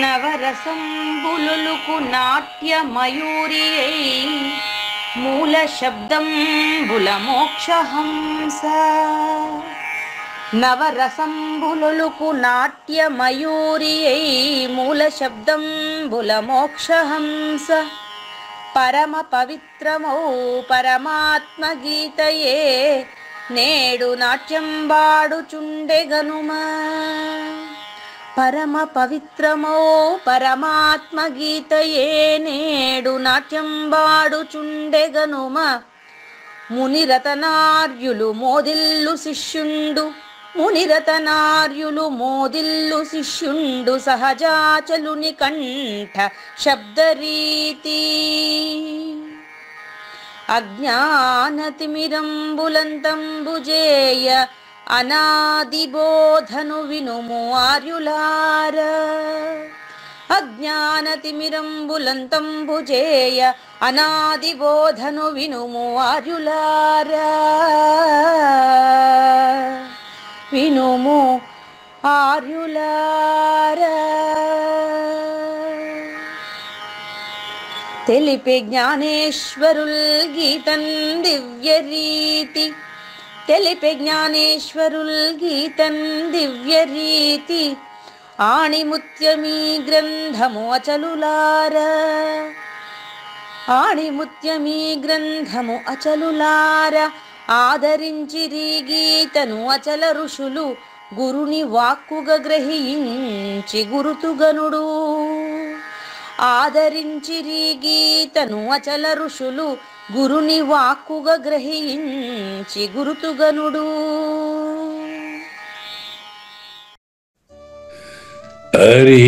నవరసంబులుకు నాట్య మయూరియై మూల శబ్దంబుల మోక్షహంస. నవరసంబులుకు నాట్య మయూరియై మూల శబ్దంబుల మోక్షహంస. పరమ పవిత్రమౌ పరమాత్మ గీతయే నేడు నాట్యం బాడుచుండెగనుమా. పరమ పవిత్రమౌ పరమాత్మ గీతయే నేడు నాట్యం బాడుచుండెగనుమ. మునిరతనార్యులు మోదిల్లు శిష్యుండు, మునిరతనార్యులు మోదిల్లు శిష్యుండు సహజాచలుని కంఠ శబ్దరీతి. అజ్ఞానతిమిరంబులంతంబుజేయ అనాదిబోధను వినుము ఆర్యులార. అజ్ఞానతిమిరంబులంతంబుజేయ అనాదిబోధను వినుము ఆర్యులార. వినుము ఆర్యులార. తెలిపే జ్ఞానేశ్వరుల్ గీతన్ దివ్య రీతి. తెలిపే జ్ఞానేశ్వరుల్ గీతన్ దివ్య రీతి. ఆణిముత్యమీ గ్రంథము అచలులార. ఆణిముత్యమీ గ్రంథము అచలులార. ఆదరించిరి గీతను అచల ఋషులు గురుని వాక్కుగా గ్రహించి గురుతుగనుడు. ఆదరించిరి గీతను అచల ఋషులు గురుని వాక్కుగా గ్రహించి గురుతుగనుడు. హరి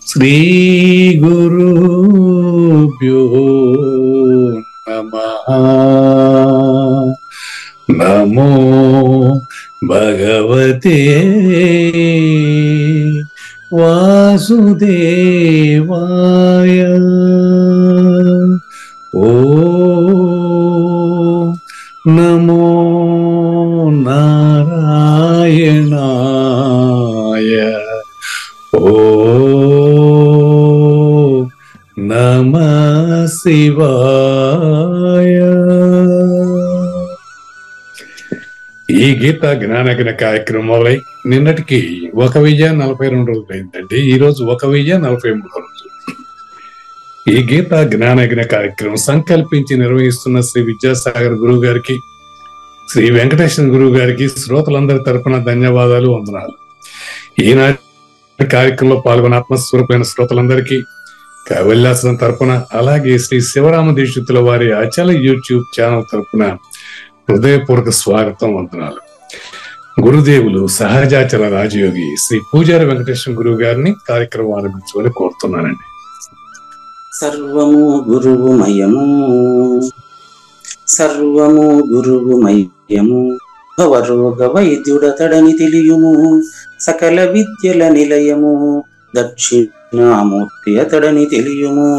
శ్రీ గురుభ్యో నమః. నమో భగవతే వాసుదేవాయ. ఓ నమో నారాయణాయ. ఓ నమః శివాయ. ఈ గీత జ్ఞానజ్ఞ కార్యక్రమాలై నిన్నటికి 1042 రోజులు అయిందండి. ఈ రోజు 1043 రోజు. ఈ గీత జ్ఞానజ్ఞ కార్యక్రమం సంకల్పించి నిర్వహిస్తున్న శ్రీ విద్యాసాగర్ గురువు గారికి, శ్రీ వెంకటేశ్వర గురువు గారికి శ్రోతలందరి తరపున ధన్యవాదాలు, వందనాలు. ఈనాటి కార్యక్రమంలో పాల్గొన్న ఆత్మస్వరూపమైన శ్రోతలందరికీ కైవల్యాసనం తరపున, అలాగే శ్రీ శివరామ దీక్షితుల వారి అచల యూట్యూబ్ ఛానల్ తరపున హృదయపూర్వక స్వాగతం, వందనాలు. గురుదేవులు సహజాచల రాజయోగి శ్రీ పూజారి వెంకటేశ్వర గురువు గారిని కార్యక్రమం ఆరంభించమని కోరుతున్నానండి. సర్వము గురువుమయము, సర్వము గురువుమయము. భవరోగ వైద్యుడతడని తెలియుము, సకల విద్యల నిలయము. దక్షిణామూర్తి అతడని తెలియుము.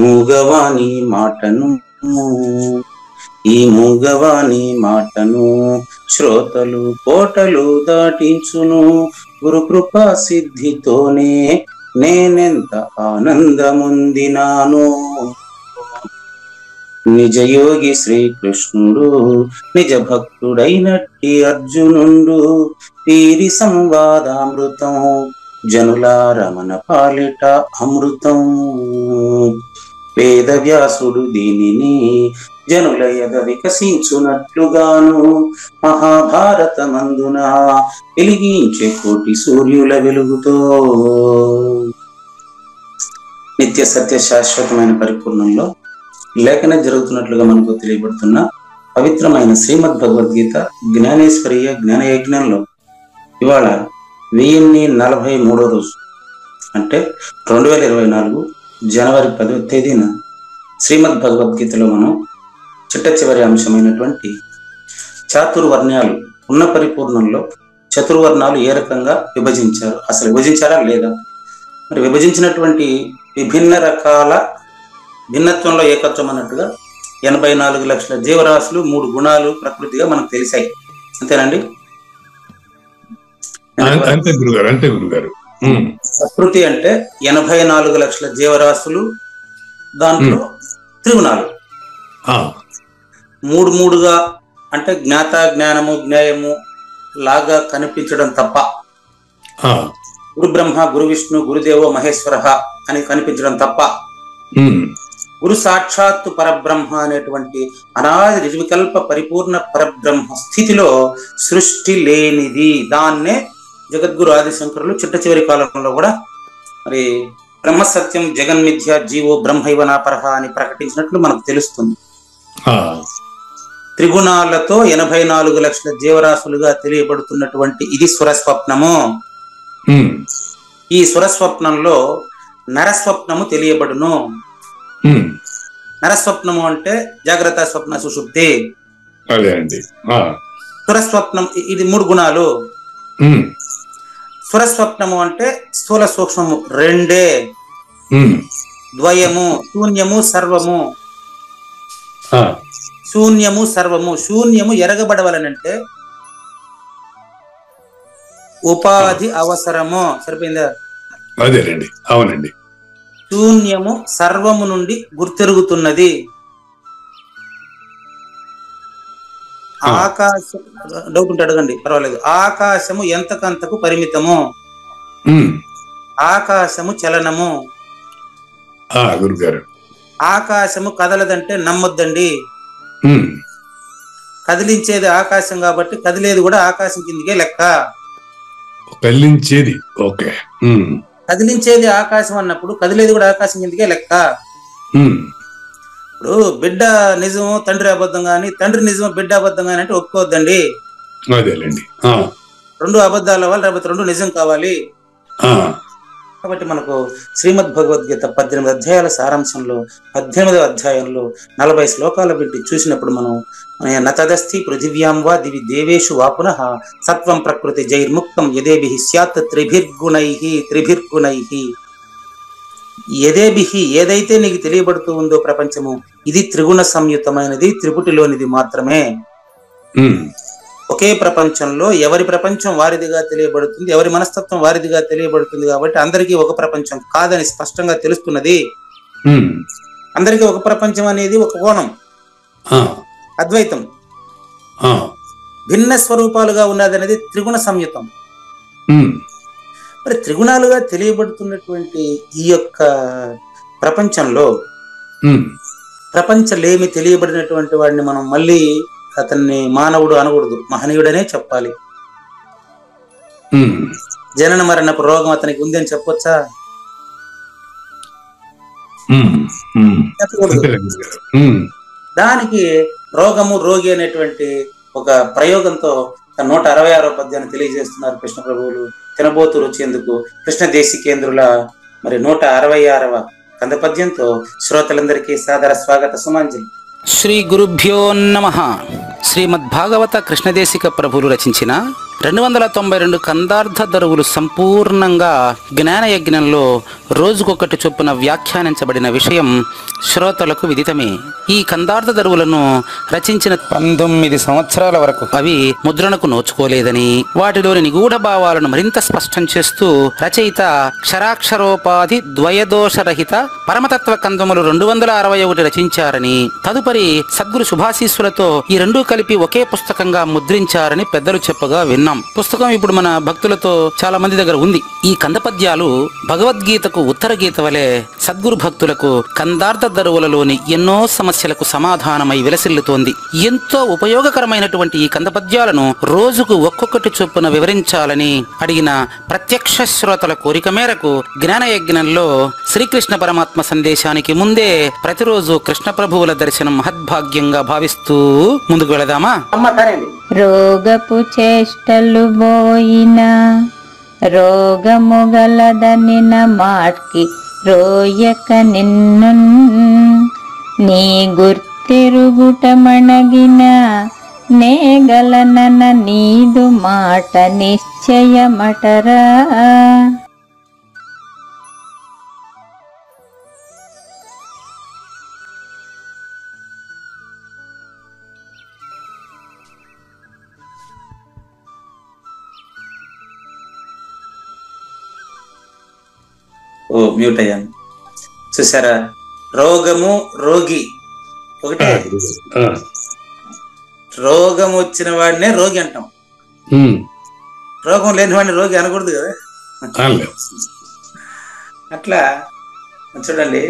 మూగవాని మాటను, ఈ మూగవాని మాటను శ్రోతలు కోటలు దాటించును. గురు కృపా సిద్ధితోనే నేనెంత ఆనందముందినాను. నిజయోగి శ్రీకృష్ణుడు నిజ భక్తుడైనట్టి అర్జునుండు. వీరి సంవాదామృతం జనుల రమణ పాలిట అమృతం. వేదవ్యాసుడు దీనిని జనుల ఎద వికసించునట్లుగాను మహాభారతమందున వెలిగించే కోటి సూర్యుల వెలుగుతో నిత్య సత్య శాశ్వతమైన పరిపూర్ణంలో లేఖన జరుగుతున్నట్లుగా మనకు తెలియబడుతున్న పవిత్రమైన శ్రీమద్ భగవద్గీత జ్ఞానేశ్వరీయ జ్ఞాన యజ్ఞంలో ఇవాళ 1043వ రోజు, అంటే 2024 జనవరి 10వ తేదీన శ్రీమద్ భగవద్గీతలో మనం చిట్ట చివరి అంశమైనటువంటి చాతుర్వర్ణ్యాలు ఉన్న పరిపూర్ణంలో చతుర్వర్ణాలు ఏ రకంగా విభజించారు, అసలు విభజించారా లేదా, మరి విభజించినటువంటి విభిన్న రకాల భిన్నత్వంలో ఏకత్వం అన్నట్టుగా 84 లక్షల జీవరాశులు, 3 గుణాలు ప్రకృతిగా మనకు తెలిసాయి. అంతేనండి? అంతే గురుగారు, అంతే గురుగారు. ప్రకృతి అంటే 84 లక్షల జీవరాశులు, దాంట్లో త్రిగుణాలు 3 అంటే జ్ఞాత, జ్ఞానము, జ్ఞేయము లాగా కనిపించడం తప్ప, గురు బ్రహ్మ, గురు విష్ణు, గురుదేవో మహేశ్వర అని కనిపించడం తప్ప, గురు సాక్షాత్తు పరబ్రహ్మ అనేటువంటి అనాది నిర్వికల్ప పరిపూర్ణ పరబ్రహ్మ స్థితిలో సృష్టి లేనిది. దాన్నే జగద్గురు ఆదిశంకరులు చిట్ట చివరి కాలంలో కూడా మరి బ్రహ్మసత్యం జగన్మిథ్య జీవో బ్రహ్మైవ నాపరహ అని ప్రకటించినట్లు మనకు తెలుస్తుంది. త్రిగుణాలతో 84 లక్షల జీవరాశులుగా తెలియబడుతున్నటువంటి ఇది సురస్వప్నము. ఈ సురస్వప్నంలో నరస్వప్నము తెలియబడును. నరస్వప్నము అంటే జాగ్రత్త, స్వప్న, సుషుప్తి. సురస్వప్నం ఇది 3 గుణాలు. సురస్వప్నము అంటే స్థూల సూక్ష్మము 2, ద్వయము, శూన్యము సర్వము. శూన్యము సర్వము. శూన్యము ఎరగబడవలనంటే ఉపాధి అవసరము. సరిపోయిందా? అదేనండి, అవునండి. శూన్యము సర్వము నుండి గుర్తెరుగుతున్నది. ఆకాశం, డౌట్ ఉంటే అడగండి, పర్వాలేదు. ఆకాశము ఎంతకంతకు పరిమితము. ఆకాశము చలనము. గురుగారు, ఆకాశము కదలదంటే నమ్మొద్దండి. కదిలించేది ఆకాశం కాబట్టి కదిలేది కూడా ఆకాశం కిందకే లెక్క. కదిలించేది ఓకే, కదిలించేది ఆకాశం అన్నప్పుడు కదిలేది కూడా ఆకాశం కిందకే లెక్క. ఇప్పుడు బిడ్డ నిజం తండ్రి అబద్ధం గాని, తండ్రి నిజం బిడ్డ అబద్ధం గాని అంటే ఒప్పుకోవద్దండి. అదేలేండి, 2 అబద్ధాలు అవ్వాలి, లేకపోతే 2 నిజం కావాలి. కాబట్టి మనకు శ్రీమద్ భగవద్గీత 18 అధ్యాయాల సారాంశంలో 18వ అధ్యాయంలో 40 శ్లోకాల పెట్టి చూసినప్పుడు మనం నతదస్తి పృథివ్యాం వా దివి దేవేషు వా పునః సత్వం ప్రకృతి జైర్ముక్తం యదేభిః స్యాత్ త్రిభిర్గుణైః. యదేభిః ఏదైతే నీకు తెలియబడుతూ ఉందో ప్రపంచము, ఇది త్రిగుణ సంయుతమైనది, త్రిపుటిలోనిది మాత్రమే. ఒకే ప్రపంచంలో ఎవరి ప్రపంచం వారిదిగా తెలియబడుతుంది, ఎవరి మనస్తత్వం వారిదిగా తెలియబడుతుంది. కాబట్టి అందరికీ ఒక ప్రపంచం కాదని స్పష్టంగా తెలుస్తున్నది. అందరికీ ఒక ప్రపంచం అనేది ఒక కోణం, అద్వైతం. భిన్న స్వరూపాలుగా ఉన్నది అనేది త్రిగుణ సంయుతం. మరి త్రిగుణాలుగా తెలియబడుతున్నటువంటి ఈ యొక్క ప్రపంచంలో ప్రపంచలేమి తెలియబడినటువంటి వాడిని మనం మళ్ళీ అతన్ని మానవుడు అనకూడదు, మహనీయుడనే చెప్పాలి. జనన మరణపు రోగం అతనికి ఉంది అని చెప్పొచ్చా? చెప్పకూడదు. దానికి రోగము, రోగి అనేటువంటి ఒక ప్రయోగంతో 166వ పద్యాన్ని తెలియజేస్తున్నారు కృష్ణ ప్రభువులు. తినబోతు రుచేందుకు కృష్ణ దేశికేంద్రుల మరి 166వ కంద పద్యంతో శ్రోతలందరికీ సాదర స్వాగత సుమాంజలి. శ్రీ గురుభ్యో నమః. శ్రీమద్భాగవత కృష్ణదేశిక ప్రభువులు రచించిన 292 కందార్థ దరువులు సంపూర్ణంగా జ్ఞానయజ్ఞంలో రోజుకొకటి చొప్పున వ్యాఖ్యానించబడిన విషయం శ్రోతలకు విదితమే. ఈ కందార్థ దరువులను రచించిన 19 సంవత్సరాల వరకు అవి ముద్రణకు నోచుకోలేదని, వాటిలోని నిగూఢ భావాలను మరింత స్పష్టం చేస్తూ రచయిత క్షరాక్షరోపాధి ద్వయదోషరహిత పరమతత్వ కందములు 261 రచించారని, తదుపరి సద్గురు శుభాశీస్సులతో ఈ రెండూ కలిపి ఒకే పుస్తకంగా ముద్రించారని పెద్దలు చెప్పగా విన్నాం. పుస్తకం ఇప్పుడు మన భక్తులతో చాలా మంది దగ్గర ఉంది. ఈ కందపద్యాలు భగవద్గీతకు ఉత్తర గీత వలె సద్గురు భక్తులకు కందార్థ దరువులలోని ఎన్నో సమస్యలకు సమాధానమై విలసిల్లుతోంది. ఎంతో ఉపయోగకరమైనటువంటి ఈ కందపద్యాలను రోజుకు ఒక్కొక్కటి చొప్పున వివరించాలని అడిగిన ప్రత్యక్ష శ్రోతల కోరిక మేరకు జ్ఞానయజ్ఞంలో శ్రీకృష్ణ పరమాత్మ సందేశానికి ముందే ప్రతిరోజు కృష్ణ ప్రభువుల దర్శనం మహద్భాగ్యంగా భావిస్తూ ముందుకు వెళదామా? రోగపు చేష్టలు బోయిన రోగము గలదనిన మాట్కి రోయక నిన్ను నీ గుర్తెరుగుట మణగిన నేగలనన నీదు మాట నిశ్చయమటరా. ఓ మ్యూట్ అయ్యాను. చూసారా, రోగము రోగి ఒకటే. రోగం వచ్చిన వాడినే రోగి అంటాం, రోగం లేని వాడిని రోగి అనకూడదు కదా. అట్లా చూడండి,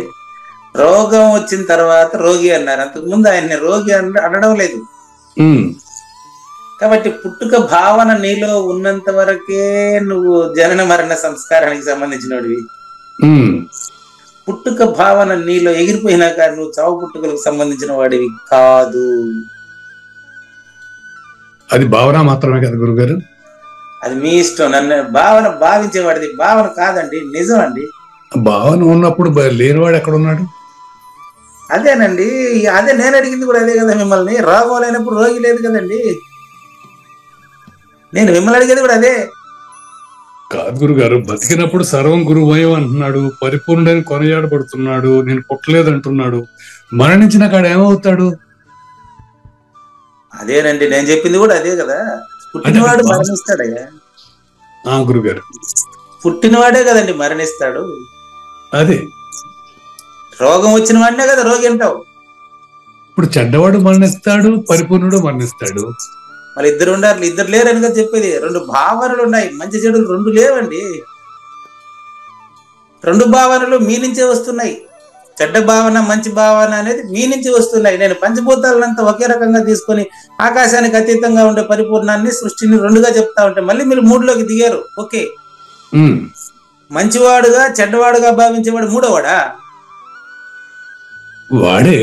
రోగం వచ్చిన తర్వాత రోగి అన్నారు, అంతకు ముందు ఆయన్ని రోగి అనడం లేదు. కాబట్టి పుట్టుక భావన నీలో ఉన్నంత వరకే నువ్వు జనన మరణ సంస్కారానికి సంబంధించినవి. పుట్టుక భావన నీలో ఎగిరిపోయినాక నువ్వు చావు పుట్టుకలకు సంబంధించిన వాడివి కాదు. అది భావన మాత్రమే కదా గురుగారు, అది మీ ఇష్టం. నన్ను భావన భావించేవాడిది భావన కాదండి, నిజం అండి. భావన ఉన్నప్పుడు లేనివాడు ఎక్కడ ఉన్నాడు? అదేనండి, అదే నేను అడిగింది కూడా అదే కదా మిమ్మల్ని. రోగం లేనప్పుడు రోగి లేదు కదండి, నేను మిమ్మల్ని అడిగేది కూడా అదే. కాదు గురుగారు, బతికినప్పుడు సర్వం గురువయం అంటున్నాడు, పరిపూర్ణుడని కొనయాడబడుతున్నాడు, నేను పుట్టలేదు అంటున్నాడు. మరణించిన కాడ ఏమవుతాడు? అదేనండి నేను చెప్పింది కూడా అదే కదా. పుట్టినవాడు మరణిస్తాడయ్యా. గురుగారు, పుట్టినవాడే కదండి మరణిస్తాడు. అదే రోగం వచ్చిన వాడినే కదా రోగి అంటావు. ఇప్పుడు చెడ్డవాడు మరణిస్తాడు, పరిపూర్ణుడు మరణిస్తాడు. మళ్ళీ ఇద్దరు ఉండాలి, ఇద్దరు లేరని కదా చెప్పేది. రెండు భావనలు ఉన్నాయి, మంచి చెడులు రెండు లేవండి. రెండు భావనలు మీ నుంచే వస్తున్నాయి. చెడ్డ భావన మంచి భావన అనేది మీ నుంచి వస్తున్నాయి. నేను పంచభూతాలంతా ఒకే రకంగా తీసుకొని ఆకాశానికి అతీతంగా ఉండే పరిపూర్ణాన్ని సృష్టిని రెండుగా చెప్తా ఉంటే మళ్ళీ మీరు మూడులోకి దిగారు. ఓకే, మంచివాడుగా చెడ్డవాడుగా భావించేవాడు మూడోవాడా? వాడే.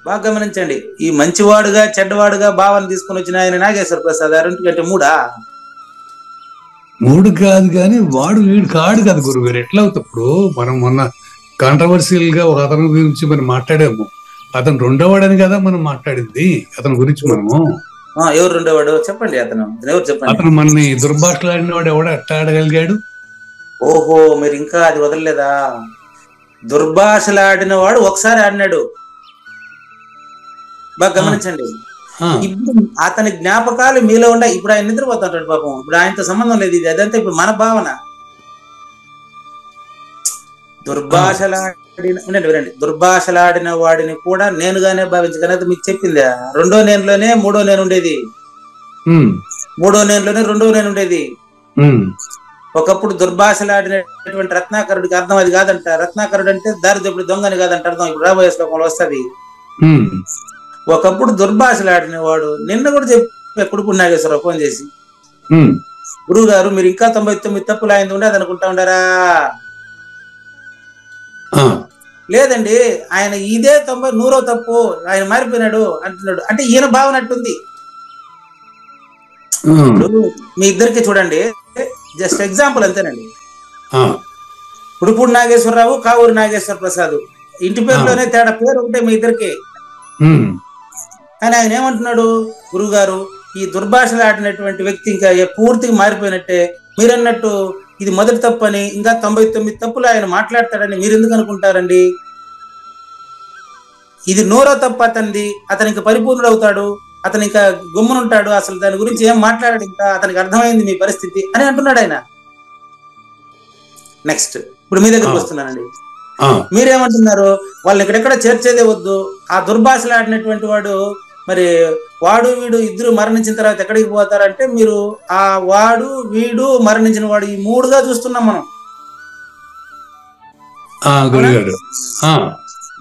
బాగా గమనించండి, ఈ మంచివాడుగా చెడ్డవాడుగా భావన తీసుకుని వచ్చిన ఆయన నాగేశ్వర ప్రసాద్ రెండుకంటే మూడా? మూడు కాదు కానీ వాడు వీడు కాడు కదా గురుగారు. ఎట్లా అవుతుంది? ఇప్పుడు మనం మొన్న కాంట్రవర్షియల్ గా ఒక అతని గురించి మనం మాట్లాడాము. అతను రెండోవాడని కదా మనం మాట్లాడింది అతని గురించి. మనము ఎవరు రెండోవాడు చెప్పండి, అతను ఎవరు చెప్పండి. అతను మనని దుర్భాషలాడిన వాడు ఎవడ ఎట్లా ఆడగలిగాడు? ఓహో, మీరు ఇంకా అది వదలలేదా? దుర్భాషలాడిన వాడు ఒకసారి ఆడినాడు. బాగా గమనించండి. ఇప్పుడు అతని జ్ఞాపకాలు మీలో ఉన్నాయి. ఇప్పుడు ఆయన నిద్రపోతాడు పాపం, ఇప్పుడు ఆయనతో సంబంధం లేదు ఇది. అదంతా ఇప్పుడు మన భావన. దుర్భాషలాడిన వాడిని కూడా నేనుగానే భావించగలదు. మీకు చెప్పిందా? రెండో నేనులోనే మూడో నేను ఉండేది, మూడో నేనులోనే రెండో నేను ఉండేది. ఒకప్పుడు దుర్భాషలాడినటువంటి రత్నాకరుడికి అర్థం అది కాదంట. రత్నాకరుడు అంటే దారిదప్పుడు దొంగని కాదంట అర్థం. ఇప్పుడు రాబోయే శ్లోకంలో వస్తుంది. ఒకప్పుడు దుర్భాషలాడిన వాడు నిన్న కూడా చెప్పి కొడుకు నాగేశ్వరరావు ఫోన్ చేసి, గురువు గారు మీరు ఇంకా 99 తప్పులు ఆయన ఉండేది అనుకుంటా ఉండారా? లేదండి, ఆయన ఇదే 100వ తప్పు, ఆయన మారిపోయినాడు అంటున్నాడు. అంటే ఈయన భావన అట్టుంది. మీ ఇద్దరికి చూడండి, జస్ట్ ఎగ్జాంపుల్ అంతేనండి. ఉడుపూడి నాగేశ్వరరావు, కావూరు నాగేశ్వర ప్రసాద్, ఇంటి పేరులోనే తేడా, పేరు ఒకటే మీ ఇద్దరికి. కానీ ఆయన ఏమంటున్నాడు, గురువు గారు ఈ దుర్భాషలాడినటువంటి వ్యక్తి ఇంకా పూర్తిగా మారిపోయినట్టే. మీరన్నట్టు ఇది మొదటి తప్పు అని, ఇంకా 99 తప్పులు ఆయన మాట్లాడతాడని మీరు ఎందుకు అనుకుంటారండి? ఇది 100వ తప్పు అతనిది. అతను ఇంకా పరిపూర్ణుడు అవుతాడు, అతను ఇంకా గమ్మునుంటాడు, అసలు దాని గురించి ఏం మాట్లాడాడు, ఇంకా అతనికి అర్థమైంది మీ పరిస్థితి అని అంటున్నాడు ఆయన. నెక్స్ట్ ఇప్పుడు మీ దగ్గరికి వస్తున్నానండి. మీరేమంటున్నారు? వాళ్ళని ఇక్కడెక్కడ చేర్చేదే వద్దు. ఆ దుర్భాషలాడినటువంటి వాడు మరి వాడు వీడు ఇద్దరు మరణించిన తర్వాత ఎక్కడికి పోతారంటే, మీరు ఆ వాడు వీడు మరణించిన వాడు ఈ మూడుగా చూస్తున్నాం మనం.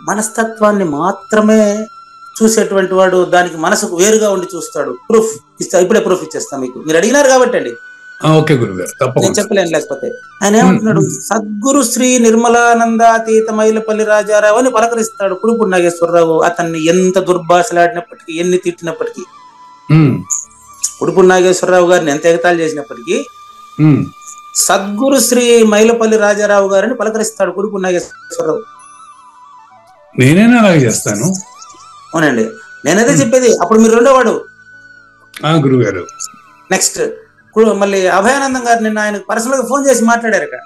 మనస్తత్వాన్ని మాత్రమే చూసేటువంటి వాడు దానికి మనసుకు వేరుగా ఉండి చూస్తాడు. ప్రూఫ్ ఇస్తా, ఇప్పుడే ప్రూఫ్ ఇచ్చేస్తాం మీకు. మీరు అడిగినారు కాబట్టి అండి, నేను చెప్పలేను. లేకపోతే ఆయన ఏమంటున్నాడు, సద్గురు శ్రీ నిర్మలానందాతీత మైలపల్లి రాజారావు అని పలకరిస్తాడు కుడుపూడి నాగేశ్వరరావు. అతన్ని ఎంత దుర్భాషలాడినప్పటికీ, ఎన్ని తిట్టినప్పటికీ, కుడుపూడి నాగేశ్వరరావు గారిని ఎంత ఎగతాళి చేసినప్పటికీ సద్గురు శ్రీ మైలపల్లి రాజారావు గారిని పలకరిస్తాడు కుడుపూడి నాగేశ్వరరావు. నేనైనా అలాగే చేస్తాను. అవునండి, నేనైతే చెప్పేది. అప్పుడు మీరు రెండోవాడు గురుగారు. నెక్స్ట్ మళ్ళీ అభయానందం గారు నిన్న ఆయనకు పర్సనల్ గా ఫోన్ చేసి మాట్లాడారట.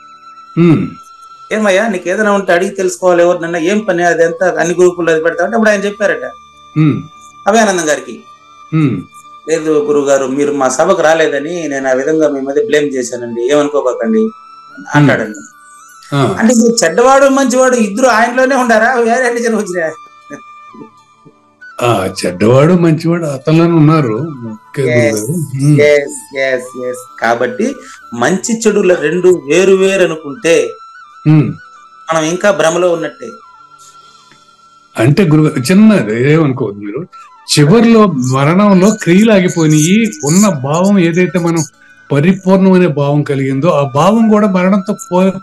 ఏమయ్యా నీకు ఏదైనా ఉంటే అడిగి తెలుసుకోవాలి, ఎవరు నిన్న ఏం పని, అది ఎంత అన్ని గ్రూపుల్లో అది పెడతా అంటే అప్పుడు ఆయన చెప్పారట అభయానందం గారికి, లేదు గురువు గారు మీరు మా సభకు రాలేదని నేను ఆ విధంగా మీ మధ్య బ్లేమ్ చేశానండి, ఏమనుకోబాకండి అంటాడండి. అంటే మీరు చెడ్డవాడు మంచివాడు ఇద్దరు ఆయనలోనే ఉండారా, వేరే అన్ని జనం వచ్చినా? చెడ్డవాడు మంచివాడు అతను ఉన్నారు. కాబట్టి మంచి చెడుల రెండు వేరు వేరు అనుకుంటే మనం ఇంకా భ్రమలో ఉన్నట్టే. అంటే గురుగారు చిన్నది ఏమనుకోవద్దు మీరు, చివరిలో మరణంలో క్రియలు ఆగిపోయినాయి, ఉన్న భావం ఏదైతే మనం పరిపూర్ణమైన భావం కలిగిందో ఆ భావం కూడా మరణంతో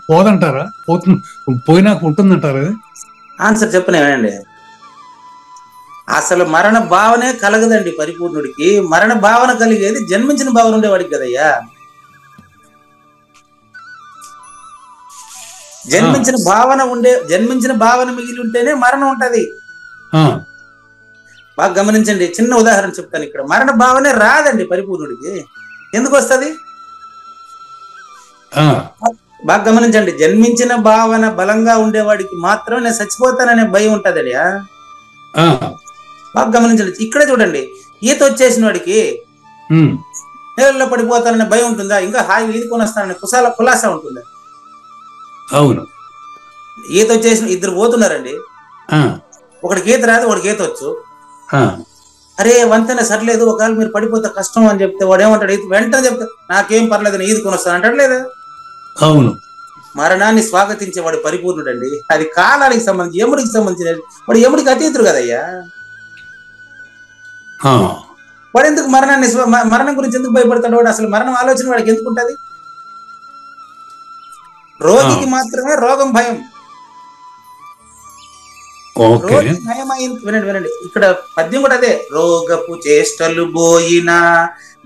పోదంటారా? పోయినాక ఉంటుందంటారా? ఆన్సర్ చెప్పనేనండి. అసలు మరణ భావనే కలగదండి పరిపూర్ణుడికి. మరణ భావన కలిగేది జన్మించిన భావన ఉండేవాడికి కదయ్యా. జన్మించిన భావన మిగిలి ఉంటేనే మరణం ఉంటది. బాగా గమనించండి, చిన్న ఉదాహరణ చెప్తాను ఇక్కడ. మరణ భావనే రాదండి పరిపూర్ణుడికి. ఎందుకు వస్తుంది? బాగా గమనించండి, జన్మించిన భావన బలంగా ఉండేవాడికి మాత్రం నేను చచ్చిపోతాననే భయం ఉంటదండి. బాగా గమనించండి, ఇక్కడే చూడండి, ఈత వచ్చేసిన వాడికి నీళ్ళలో పడిపోతాననే భయం ఉంటుందా? ఇంకా హాయిగా ఈదుకొని వస్తానని కులాసా ఉంటుందా? అవును. ఈత వచ్చేసిన ఇద్దరు పోతున్నారండి, ఒకడికి ఈత రాదు, ఒకడికి ఈత వచ్చు. అరే వంతెన సర్లేదు, ఒకవేళ మీరు పడిపోతే కష్టం అని చెప్తే వాడు ఏమంటాడు? వెంటనే చెప్తా నాకేం పర్లేదు నేను ఈదుకొని వస్తాను అంటాడు లేదా? అవును. మరణాన్ని స్వాగతించేవాడు పరిపూర్ణుడండి. అది కాలానికి సంబంధించి, యముడికి సంబంధించిన వాడు. యముడికి అతీతుడు కదయ్యా. వాడు ఎందుకు మరణం గురించి ఎందుకు భయపడతాడు? వాడు అసలు మరణం ఆలోచన వాడికి ఎందుకు ఉంటది? రోగికి మాత్రమే రోగం భయం. రోగి నయమైంది. వినండి, ఇక్కడ పద్యం కూడా అదే. రోగపు చేష్టలు బోయిన,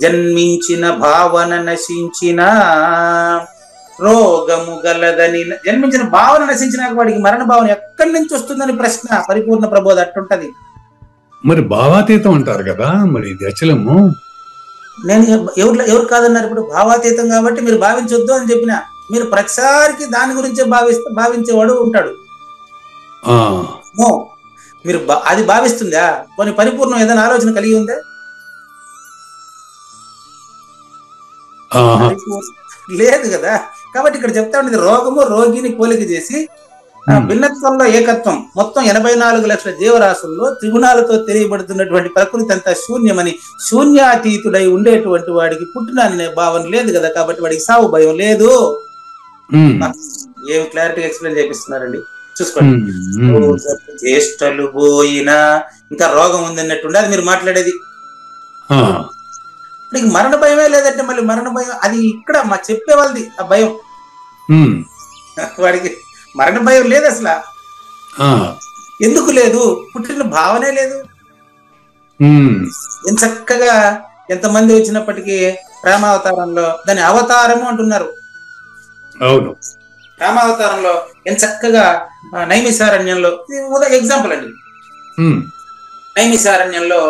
జన్మించిన భావన నశించిన, రోగము గలదని. జన్మించిన భావన నశించిన వాడికి మరణ భావన ఎక్కడి నుంచి వస్తుందని ప్రశ్న. పరిపూర్ణ ప్రబోధ అట్టుంటది. మరి భావాతీతం అంటారు కదా, మరి ఇది అచలము. నేను ఎవరు కాదన్నారు? ఇప్పుడు భావాతీతం కాబట్టి మీరు భావించొద్దు అని చెప్పిన. మీరు ప్రతిసారికి దాని గురించే భావించేవాడు ఉంటాడు. మీరు అది భావిస్తుందా? కొన్ని పరిపూర్ణం ఏదైనా ఆలోచన కలిగి ఉందా? లేదు కదా. కాబట్టి ఇక్కడ చెప్తా ఉండేది, రోగము రోగిని పోలిక చేసి భిన్నత్వంలో ఏకత్వం. మొత్తం 84 లక్షల జీవరాశుల్లో త్రిగుణాలతో తెలియబడుతున్నటువంటి ప్రకృతి అంతా శూన్యమని, శూన్యాతీతుడై ఉండేటువంటి వాడికి పుట్టిన భావన లేదు కదా. కాబట్టి వాడికి సావు భయం లేదు. ఏం క్లారిటీ ఎక్స్ప్లెయిన్ చేపిస్తున్నారండి, చూసుకోండి. చేష్టలు పోయినా ఇంకా రోగం ఉంది అన్నట్టుండే అది మీరు మాట్లాడేది. నీకు మరణ భయమే లేదంటే మళ్ళీ మరణ భయం అది ఇక్కడ మా చెప్పే వాళ్ళది ఆ భయం. వాడికి మరణ భయం లేదు అసలు. ఎందుకు లేదు? పుట్టిన భావనే లేదు. ఎంత చక్కగా ఎంతమంది వచ్చినప్పటికీ రామావతారంలో దాని అవతారము అంటున్నారు. అవును. రామావతారంలో ఎంత చక్కగా నైమిసారణ్యంలో ఎగ్జాంపుల్ అండి. నైమిసారణ్యంలో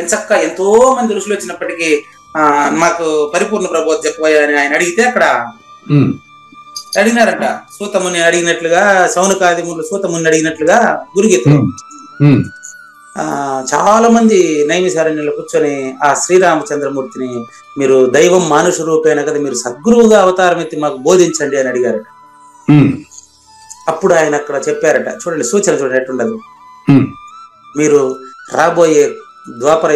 ఎంత చక్కగా ఎంతో మంది ఋషులు వచ్చినప్పటికీ మాకు పరిపూర్ణ ప్రబోధ చెప్పబోయా అని ఆయన అడిగితే అక్కడ అడిగినారంట. సూతముని అడిగినట్లుగా, శౌనకాదిములు సూతముని అడిగినట్లుగా గురుగీతలో చాలా మంది నైమిసారణ్యంలో కూర్చొని ఆ శ్రీరామచంద్రమూర్తిని మీరు దైవం మానుష రూపేణ కదా, మీరు సద్గురువుగా అవతారం ఎత్తి మాకు బోధించండి అని అడిగారట. అప్పుడు ఆయన అక్కడ చెప్పారట, చూడండి సూచన చూడండి ఎట్టుండదు. మీరు రాబోయే ద్వాపర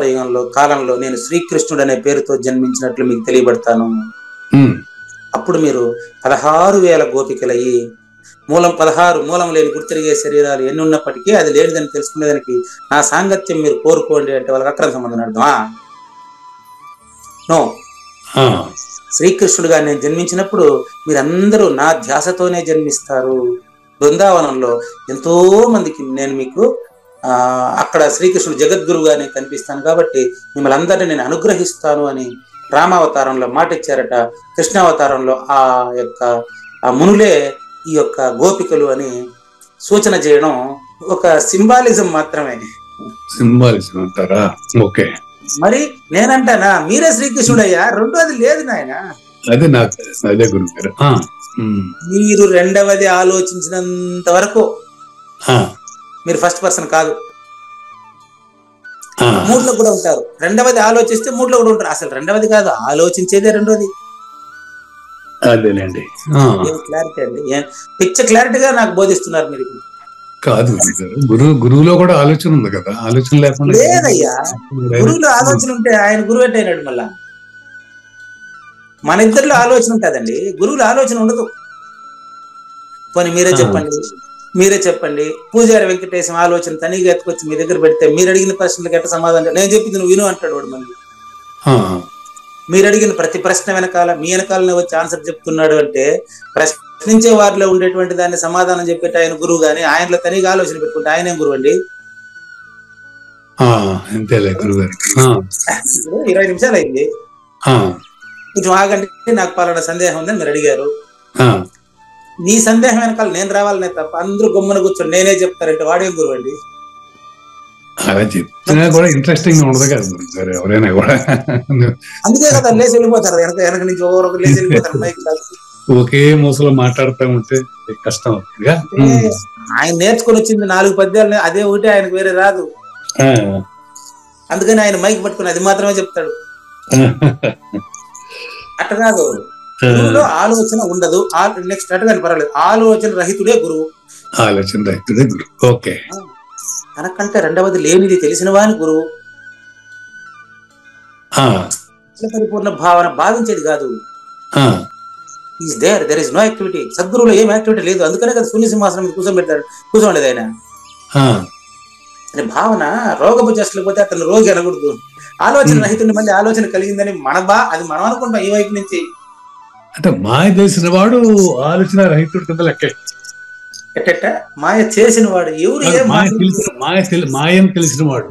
యుగంలో కాలంలో నేను శ్రీకృష్ణుడు అనే పేరుతో జన్మించినట్లు మీకు తెలియబడతాను. అప్పుడు మీరు 16,000 గోపికలయ్యి మూలం లేని గుర్తిరిగే శరీరాలు ఎన్ని ఉన్నప్పటికీ అది లేనిదని తెలుసుకునేదానికి నా సాంగత్యం మీరు కోరుకోండి అంటే వాళ్ళకి అక్రమ సంబంధం అర్థమా? నో. శ్రీకృష్ణుడుగా నేను జన్మించినప్పుడు మీరందరూ నా ధ్యాసతోనే జన్మిస్తారు. బృందావనంలో ఎంతో మందికి నేను మీకు అక్కడ శ్రీకృష్ణుడు జగద్గురుగానే కనిపిస్తాను కాబట్టి మిమ్మల్ని అందరినీ నేను అనుగ్రహిస్తాను అని రామావతారంలో మాట ఇచ్చారట. కృష్ణావతారంలో ఆ మునులే ఈ యొక్క గోపికలు అని సూచన చేయడం ఒక సింబాలిజం మాత్రమే. సింబాలిజం అంటారా? ఓకే. మరి నేనంటానా మీరే శ్రీకృష్ణుడు అయ్యా, రెండోది లేదు నాయన. అదే గురుగారు. మీరు రెండవది ఆలోచించినంత వరకు మీరు ఫస్ట్ పర్సన్ కాదు. మూడులో కూడా ఉంటారు. రెండవది ఆలోచిస్తే మూడులో కూడా ఉంటారు. అసలు రెండవది కాదు, ఆలోచించేదే రెండోది. అదేలేండి. క్లారిటీ అండి, పిక్చర్ క్లారిటీగా నాకు బోధిస్తున్నారు మీరు. కాదు గురువులో కూడా ఆలోచన ఉంది కదా, ఆలోచన లేకుండా లేదయ్యా. గురువులో ఆలోచన ఉంటే ఆయన గురువు అంటే అయినాడు. మళ్ళా మన ఇద్దరిలో ఆలోచన ఉంటుందండి, గురువులో ఆలోచన ఉండదు. పోనీ మీరే చెప్పండి, పూజారి వెంకటేశం ఆలోచన తనిగా ఎత్తుకొచ్చి మీ దగ్గర పెడితే మీరు అడిగిన ప్రశ్నలకు ఎట్ట సమాధానం, నేను చెప్పింది నువ్వు విను అంటాడు వాడు. మళ్ళీ మీరు అడిగిన ప్రతి ప్రశ్న వెనకాల మీ వెనకాలనే వచ్చి ఆన్సర్ చెప్తున్నాడు అంటే ప్రశ్నించే వారిలో ఉండేటువంటి దాన్ని సమాధానం చెప్పేట ఆయన గురువు, గాని ఆయనలో తనిగా ఆలోచన పెట్టుకుంటే ఆయన ఏం గురువు అండి? 20 నిమిషాలు అయింది, కొంచెం ఆగండి, నాకు పలానా సందేహం ఉందని మీరు అడిగారు. నీ సందేహం వెనకాల నేను రావాలనే తప్ప అందరూ గమ్మున కూర్చొని నేనే చెప్తారంటే వాడేం గురువు అండి? అలా చెప్తున్నా కూడా ఇంట్రెస్టింగ్ ఉండదు కదా ఎవరైనా కూడా. అందుకే కదా లేచి వెళ్ళిపోతారు, వెనక నుంచి ఒకరు లేచి వెళ్ళిపోతారు. ఒకే మూసలో మాట్లాడుతూ ఉంటే కష్టం. ఆయన నేర్చుకుని వచ్చింది 4 పద్యాలు, అదే ఒకటి ఆయనకు వేరే రాదు. అందుకని ఆయన మైక్ పట్టుకుని అది మాత్రమే చెప్తాడు. అట్ట కాదు, గురువులో ఆలోచన ఉండదు. నెక్స్ట్ అటుగాని పర్వాలేదు, ఆలోచన రహితుడే గురువు. ఆలోచన రహితుడే గురువు. ఓకే. తనకంటే రెండవది లేనిది తెలిసిన వాని గురువు. పరిపూర్ణ భావన భావించేది కాదు. There is no activity. సద్గురువులో ఏం యాక్టివిటీ లేదు. అందుకనే కదా శూన్య సింహాసనం మీద కూర్చోండేది ఆయన. భావన రోగపు చేష్టలు పోతే అతను రోగి అనకూడదు. ఆలోచన రహితుడిని మళ్ళీ ఆలోచన కలిగిందని అది మనం అనుకుంటాం ఈ వైపు నుంచి. అంటే మాయ తెలిసిన వాడు ఆలోచన రహితుడి కింద లెక్క. మాయ చేసిన వాడు ఎవరు? మాయని తెలిసిన వాడు.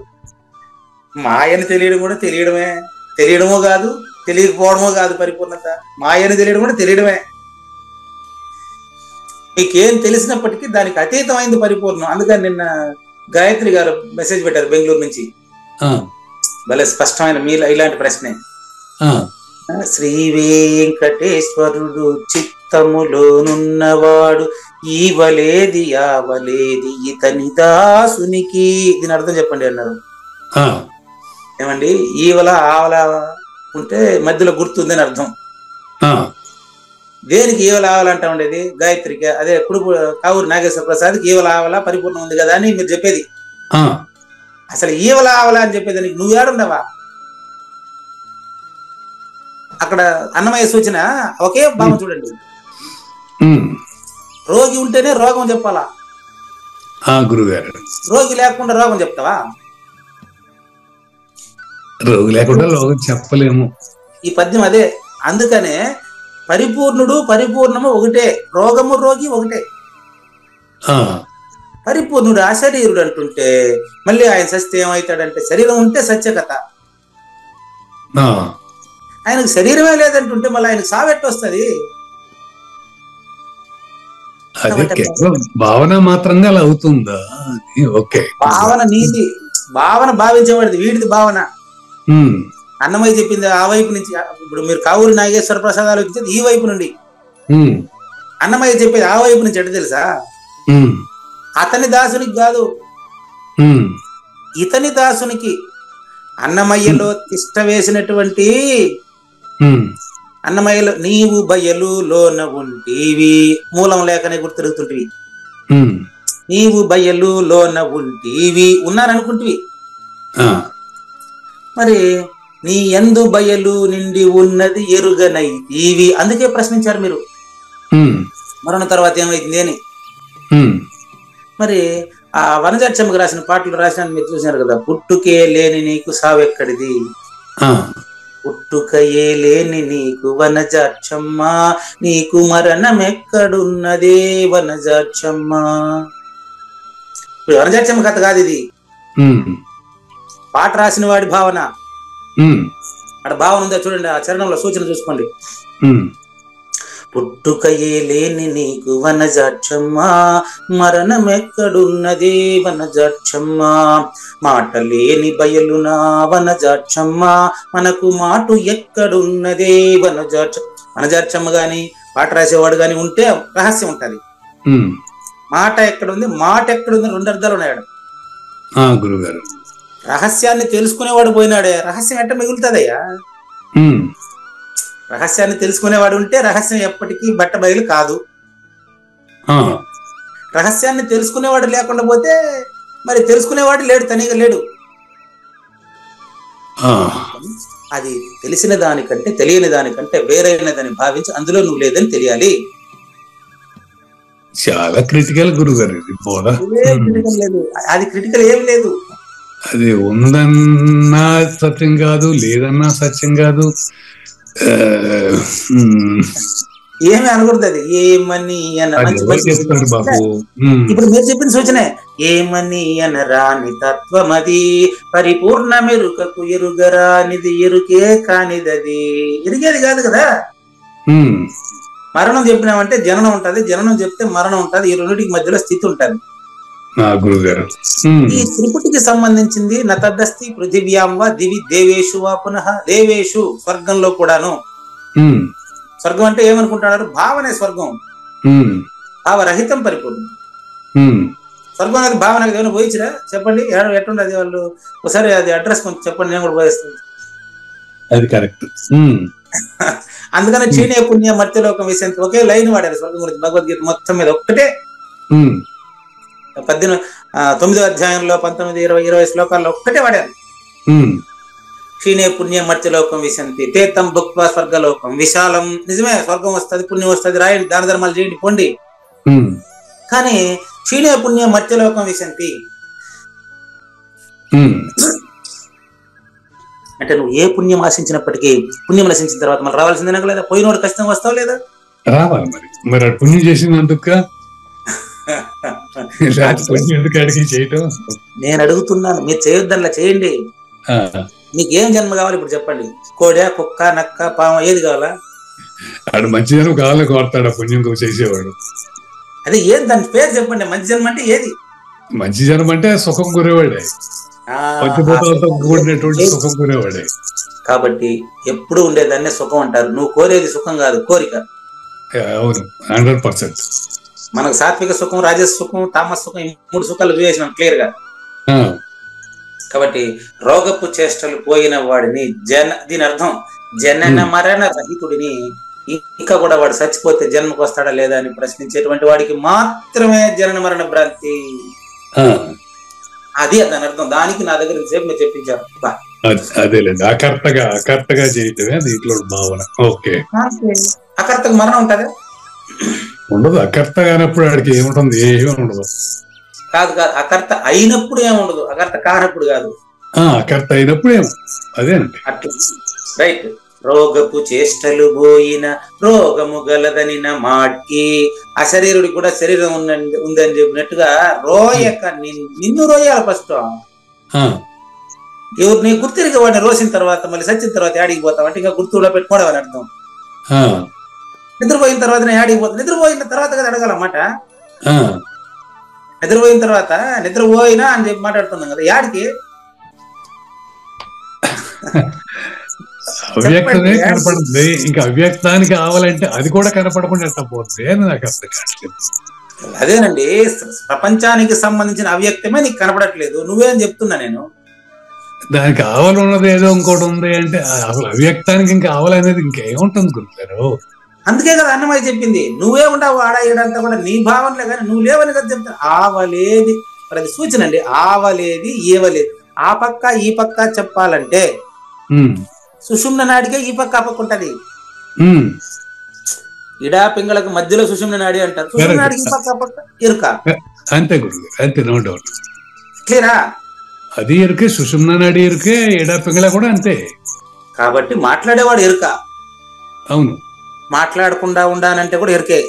మాయని తెలియడం కూడా తెలియడమో కాదు, తెలియకపోవడమో కాదు పరిపూర్ణత. మాయని తెలియడం కూడా తెలియడమే. మీకేం తెలిసినప్పటికీ దానికి అతీతమైంది పరిపూర్ణం. అందుకని నిన్న గాయత్రి గారు మెసేజ్ పెట్టారు బెంగళూరు నుంచి, భలే స్పష్టమైన మీ ఇలాంటి ప్రశ్నే. శ్రీ వెంకటేశ్వరుడు చిత్తములోనున్నవాడు ఈవలేది యావలేది ఇతని దాసునికి. దీని అర్థం చెప్పండి అన్నారు. ఏమండి, ఈవల ఆవల ఉంటే మధ్యలో గుర్తుందని అర్థం. దేనికి ఈవల ఆవల అంటా ఉండేది? గాయత్రికి. అదే కుడుపు కావూరు నాగేశ్వర ప్రసాద్కి ఈవల ఆవల పరిపూర్ణం ఉంది కదా అని మీరు చెప్పేది. అసలు ఈవల ఆవల అని చెప్పేదానికి నువ్వు ఏడుండవా? అక్కడ అన్నమయ్య సూచన ఒకే భావం చూడండి. రోగి ఉంటేనే రోగం చెప్పాలా? గురుగారు రోగి లేకుండా రోగం చెప్తావా? రోగి లేకుండా రోగం చెప్పలేము. ఈ పద్యం అదే. అందుకనే పరిపూర్ణుడు పరిపూర్ణము ఒకటే, రోగము రోగి ఒకటే. పరిపూర్ణుడు అశరీరుడు అంటుంటే మళ్ళీ ఆయన సస్తే ఏమవుతాడంటే శరీరం ఉంటే సత్యకథ. ఆయనకు శరీరమే లేదంటుంటే మళ్ళీ ఆయనకు సావెట్టు వస్తుంది. భావన మాత్రంగా అలా అవుతుందా? ఓకే, భావన నీది, భావన భావించేవాడిది వీడిది భావన. అన్నమయ్య చెప్పింది ఆ వైపు నుంచి. ఇప్పుడు మీరు కావూరు నాగేశ్వర ప్రసాద్ ఆలోచించేది ఈ వైపు నుండి, అన్నమయ్య చెప్పేది ఆ వైపు నుంచి. ఎట్ట తెలుసా? అతని దాసునికి కాదు, ఇతని దాసునికి. అన్నమయ్యలో తిష్ట వేసినటువంటి అన్నమయ్యలో నీవు బయలు లోన ఉంటివి, మూలం లేకనే గుర్తు తిరుగుతుంటివి. నీవు బయలు లోన ఉంటివి ఉన్నారనుకుంటివి. మరి నీ యందు బయలు నిండి ఉన్నది ఎరుగనైతివి. అందుకే ప్రశ్నించారు మీరు మరణ తర్వాత ఏమైంది అని. మరి ఆ వనజాక్షమ్మకు రాసిన పాటలు రాసిన మీరు చూసినారు కదా. పుట్టుకే లేని నీకు సావెక్కడిది, పుట్టుకయే లేని నీకు వనజాక్షమ్మ, నీకు మరణం ఎక్కడున్నదే వనజాక్షమ్మ. ఇప్పుడు వనజాక్షమ్మ కథ కాదు ఇది, పాట రాసిన వాడి భావన. అక్కడ భావన ఉందా చూడండి, ఆ చరణంలో సూచన చూసుకోండి. పుట్టుకయే లేని నీకు వనజాక్షమ్మ, మరణం ఎక్కడున్నదే వనజాక్షమ్మ, మాట లేని బయలునా వనజాక్షమ్మ, మనకు మాటు ఎక్కడున్నదే వనజాక్షమ్మ. వనజాక్షమ్మ గాని పాట రాసేవాడు గాని ఉంటే రహస్యం ఉంటది. మాట ఎక్కడుంది, మాట ఎక్కడుంది, 2 అర్థాలు ఉన్నాడు. గురుగారు రహస్యాన్ని తెలుసుకునేవాడు పోయినాడే, రహస్యం ఎట్ట మిగులుతుందయ్యా? రహస్యాన్ని తెలుసుకునేవాడు ఉంటే రహస్యం ఎప్పటికీ బట్ట బయలు కాదు. రహస్యాన్ని తెలుసుకునేవాడు లేకుండా పోతే మరి తెలుసుకునేవాడు లేడు, తనిగా లేడు. అది తెలిసిన దానికంటే తెలియని దానికంటే వేరైనదని భావించి అందులో నువ్వు లేదని తెలియాలి. చాలా క్రిటికల్ గురుగారు ఇది బోధ. లేదు, అది క్రిటికల్ ఏం లేదు. అది ఉందన్నా సత్యం కాదు, లేదన్నా సత్యం కాదు, ఏమి అనకూడదు. అది ఏమని బాబు. ఇప్పుడు మీరు చెప్పిన సూచనే, ఏమని అనరాని తత్వం అది పరిపూర్ణ మెరుకకు ఎరుగరానిది ఎరుకే కానిదది. ఎరిగేది కాదు కదా. మరణం చెప్పినామంటే జననం ఉంటది, జననం చెప్తే మరణం ఉంటది. ఈ రెండింటికి మధ్యలో స్థితి ఉంటది. ఈ త్రిపుటికి సంబంధించింది నతదస్తి పృథివ్యాం వా దివి దేవేషు వా పునః. దేవేషు స్వర్గంలో కూడాను. స్వర్గం అంటే ఏమనుకుంటున్నారు? భావనే స్వర్గం, భావరహితం పరిపూర్ణం. స్వర్గం అనేది భావన ఏమైనా పోయించరా? చెప్పండి, ఎట్లుండదు వాళ్ళు? ఒకసారి అది అడ్రస్ కొంచెం చెప్పండి, నేను కూడా పోయిస్తాను. అది కరెక్ట్. అందుకనే క్షీణే పుణ్య మర్త్యలోకం విషయంతో ఒకే లైన్ వాడారు స్వర్గం గురించి భగవద్గీత మొత్తం మీద. ఒక్కటే 9వ అధ్యాయంలో 19, 20, 20 శ్లోకాల్లో ఒక్కటే వాడారు. క్షీణే పుణ్య మర్త్యలోకం విశంతి తేతం భుక్త్వా స్వర్గలోకం విశాలం. నిజమే, స్వర్గం వస్తుంది, పుణ్యం వస్తుంది, రాయండి, దాన ధర్మాలు చేయండి, పొండి. కానీ క్షీణే పుణ్య మర్త్యలోకం విశంతి అంటే నువ్వు ఏ పుణ్యం ఆశించినప్పటికీ పుణ్యం నశించిన తర్వాత మళ్ళీ రావాల్సిందేనా లేదా? పోయినోడు ఖచ్చితంగా వస్తావు లేదా? రావాలి. మరి పుణ్యం చేసినందుకు నేను అడుగుతున్నాను, మీరు చేయొద్దనిలా చేయండి. మీకు ఏం జన్మ కావాలి ఇప్పుడు చెప్పండి? కోడా, కుక్క, నక్క, పాము, ఏది కావాలా? ఆడు మంచి జన్మ కావాలని కోరతాడు పుణ్యం చేసేవాడు. అదే ఏం దాని పేరు చెప్పండి. మంచి జన్మ అంటే ఏది? మంచి జన్మ అంటే సుఖం కోరేవాడే, పంచభూతాలతో కూడినటువంటి సుఖం కోరేవాడే. కాబట్టి ఎప్పుడు ఉండేదాన్నే సుఖం అంటారు. నువ్వు కోరేది సుఖం కాదు, కోరిక. అవును, 100%. మనకు సాత్విక సుఖం, రాజస సుఖం, తామస సుఖం, ఈ 3 సుఖాలు చూసేసినాం క్లియర్ గా. కాబట్టి రోగపు చేష్టలు పోయిన వాడిని దీని అర్థం జనన మరణ రహితుడిని, ఇంకా కూడా వాడు చచ్చిపోతే జన్మకు వస్తాడా లేదా అని ప్రశ్నించేటువంటి వాడికి మాత్రమే జనన మరణ భ్రాంతి. అది దాని అర్థం. దానికి నా దగ్గర సేపు మీరు చెప్పించారు. అదేలేదు, అకర్తగా చేయటమే దీంట్లో భావన. ఓకే, అకర్తకు మరణం ఉంటుందా? ఉండదు. అకర్త కానప్పుడు వాడికి ఏముంటుంది? ఏమీ ఉండదు. కాదు, అకర్త అయినప్పుడు ఏముండదు, అకర్త కానప్పుడు కాదు. అకర్త అయినప్పుడు ఏమో అదేనండి. అట్లా రైట్. రోగపు చేష్టలు పోయిన రోగము గలదని నా మాటికి. అశరీరుడికి కూడా శరీరం ఉందని చెప్పినట్టుగా రోయక నిన్ను రోయాలి ఫస్ట్. ఎవరు నీ గుర్తిరిగి వాడిని రోసిన తర్వాత మళ్ళీ సచ్చిన తర్వాత యాడికి పోతావు అంటే ఇంకా గుర్తులో పెట్టుకోవడం అని అర్థం. నిద్రపోయిన తర్వాత యాడికి పోతా? నిద్రపోయిన తర్వాత కదా అడగాలన్నమాట. నిద్రపోయిన తర్వాత నిద్రపోయినా అని చెప్పి మాట్లాడుతున్నాం కదా, యాడికి? అవ్యక్తమే కనపడుతుంది. ఇంకా అవ్యక్తానికి కావాలంటే అది కూడా కనపడకుండా పోతుంది. నాకు అర్థం కాదు. అదేనండి, ప్రపంచానికి సంబంధించిన అవ్యక్తమే నీకు కనపడట్లేదు. నువ్వేం చెప్తున్నా నేను? దానికి ఆవలు ఉన్నది ఏదో ఇంకోటి ఉంది అంటే అసలు అవ్యక్తానికి ఇంకా ఆవలనేది ఇంకేముంటుంది గురుగారు? అందుకే కదా అన్నమయ్య చెప్పింది, నువ్వే ఉంటావు ఆడ ఏడంతా కూడా నీ భావనలే కానీ నువ్వు లేవని కదా చెప్తా. ఆవలేది ప్రతి సూచన అండి. ఆవలేది ఏవలేదు. ఆ పక్క ఈ పక్క చెప్పాలంటే సుషుమ్న నాడికే ఈ పక్క ఆ పక్క ఉంటది. ఇడా పింగళకు మధ్యలో సుషుమ్న నాడి అంటారు. సుషుమ్న నాడికి ఈ పక్క పక్క ఎరుక. అంతే గురుగారు, అంతే, నో డౌట్. క్లియరా? అది ఎరుకే, సుషుమ్న నాడి ఎరుకే, ఇడా పింగళ కూడా అంతే. కాబట్టి మాట్లాడేవాడు ఎరుక. అవును, మాట్లాడకుండా ఉండానంటే కూడా ఎరుకే.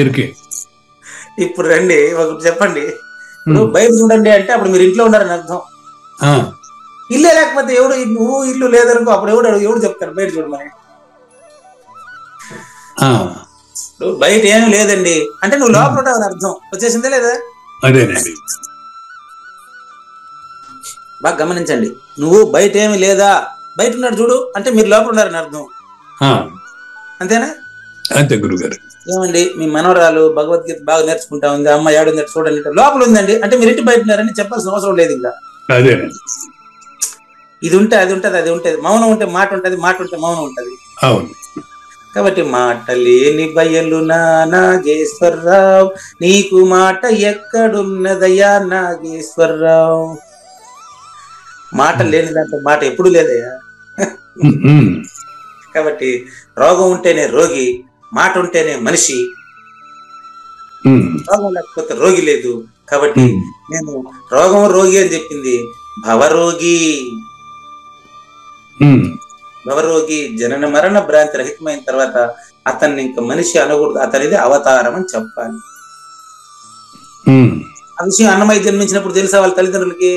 ఎరుకే. ఇప్పుడు రండి ఒకటి చెప్పండి. ఇప్పుడు బయట చూడండి అంటే అప్పుడు మీరు ఇంట్లో ఉండాలని అర్థం. ఇల్లే లేకపోతే ఎవడు, నువ్వు ఇల్లు లేదనుకో, అప్పుడు ఎవడు చెప్తారు బయట చూడమని. బయట ఏమి లేదండి అంటే నువ్వు లోపల ఉంటావని అర్థం. వచ్చేసిందే లేదా? అదేనండి, బాగా గమనించండి. నువ్వు బయట ఏమి లేదా, బయట ఉన్నాడు చూడు అంటే మీరు లోపల ఉన్నారని అర్థం. అంతేనా? అంతే గురుగారు. ఏమండి మీ మనవరాలు భగవద్గీత బాగా నేర్చుకుంటా ఉంది, అమ్మ ఏడుంది చూడండి, లోపల ఉందండి అంటే మీరు ఇంటి బయట ఉన్నారని చెప్పాల్సిన అవసరం లేదు. ఇంకా అదేనండి. ఇది ఉంటే అది ఉంటుంది, అది ఉంటుంది. మౌనం ఉంటే మాట ఉంటుంది, మాట ఉంటే మౌనం ఉంటుంది. అవును. కాబట్టి మాట లేని బయలు నాగేశ్వరరావు, నీకు మాట ఎక్కడున్నదయ్యా నాగేశ్వరరావు. మాట లేని దాంట్లో మాట ఎప్పుడు లేదయ్యా. కాబట్టి రోగం ఉంటేనే రోగి, మాట ఉంటేనే మనిషి. రోగం లేకపోతే రోగి లేదు. కాబట్టి నేను రోగం రోగి అని చెప్పింది భవరోగి. భవరోగి జనన మరణ భ్రాంతి రహితమైన తర్వాత అతన్ని ఇంకా మనిషి అనకూడదు, అతనిది అవతారం అని చెప్పాలి. ఆ విషయం అన్నమయ్య జన్మించినప్పుడు తెలుసా వాళ్ళ తల్లిదండ్రులకి?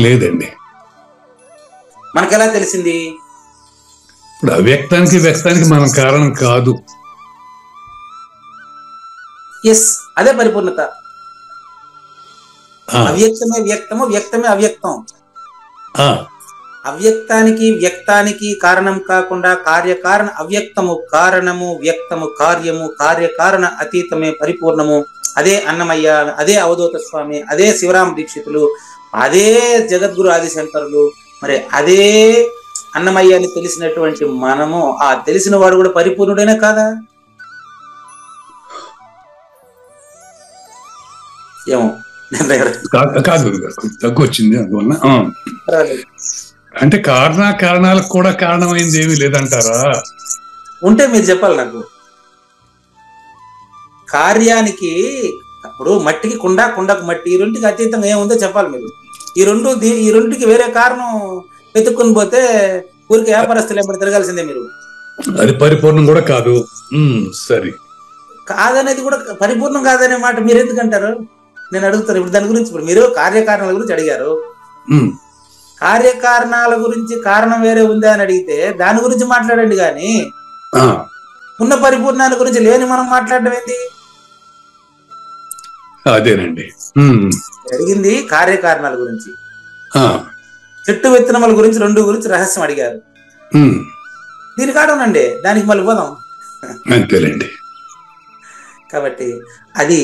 లేదండి. మనకెలా తెలిసింది? ఇప్పుడు అవ్యక్తానికి వ్యక్తానికి మనం కారణం కాదు. ఎస్, అదే పరిపూర్ణత. అవ్యక్తమే వ్యక్తము, వ్యక్తమే అవ్యక్తం. అవ్యక్తానికి వ్యక్తానికి కారణం కాకుండా కార్యకారణ అవ్యక్తము కారణము, వ్యక్తము కార్యము, కార్యకారణ అతీతమే పరిపూర్ణము. అదే అన్నమయ్య, అదే అవధూత స్వామి, అదే శివరామ దీక్షితులు, అదే జగద్గురు ఆదిశంకరులు. మరి అదే అన్నమయ్య అని తెలిసినటువంటి మనము, ఆ తెలిసిన వాడు కూడా పరిపూర్ణుడైనా కాదా? ఏమో కాదు, తక్కువ వచ్చింది అందువల్ల. అంటే కారణాలకు కూడా కారణమైంది ఏమీ లేదంటారా? ఉంటే మీరు చెప్పాలి నాకు. కార్యానికి ఇప్పుడు మట్టికి కుండ, కుండకు మట్టి, ఈ రెండుకి అతీతంగా ఏముందో చెప్పాలి మీరు. ఈ రెండుకి వేరే కారణం వెతుక్కుని పోతే ఊరికి వ్యాపారస్తులు ఎప్పుడు తిరగాల్సిందే మీరు. అది పరిపూర్ణం కూడా కాదు. సరే, కాదనేది కూడా పరిపూర్ణం కాదనే మాట మీరు ఎందుకంటారు? నేను అడుగుతాను ఇప్పుడు దాని గురించి. ఇప్పుడు మీరు కార్యకారణాల గురించి అడిగారు. కార్యకారణాల గురించి కారణం వేరే ఉందా అని అడిగితే దాని గురించి మాట్లాడండి, కానీ ఉన్న పరిపూర్ణాల గురించి లేని మనం మాట్లాడడం ఏంటి? అదేనండి అడిగింది కార్యకారణాల గురించి. చెట్టు విత్తనముల గురించి, రెండు గురించి రహస్యం అడిగారు. దీని కాడనండి, దానికి మళ్ళీ పోదాం. అంతేలేండి. కాబట్టి అది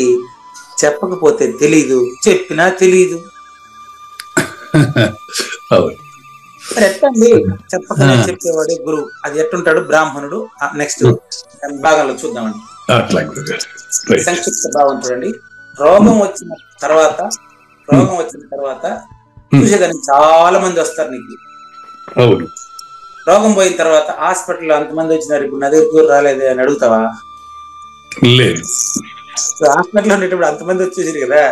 చెప్పకపోతే తెలీదు, చెప్పినా తెలీదు. మరి ఎట్టండి చెప్పకనే చెప్పేవాడు గురువు. అది ఎట్టుంటాడు? బ్రాహ్మణుడు. నెక్స్ట్ భాగంలో చూద్దామండి. సంక్షిప్త భావం చూడండి. రోగం వచ్చిన తర్వాత చూసేదానికి చాలా మంది వస్తారు నీకు. రోగం పోయిన తర్వాత హాస్పిటల్లో అంతమంది వచ్చినారు, ఇప్పుడు నా దగ్గర రాలేదే అని అడుగుతావా? లేదు. హాస్పిటల్లో ఉండేటప్పుడు అంతమంది వచ్చేసారు కదా,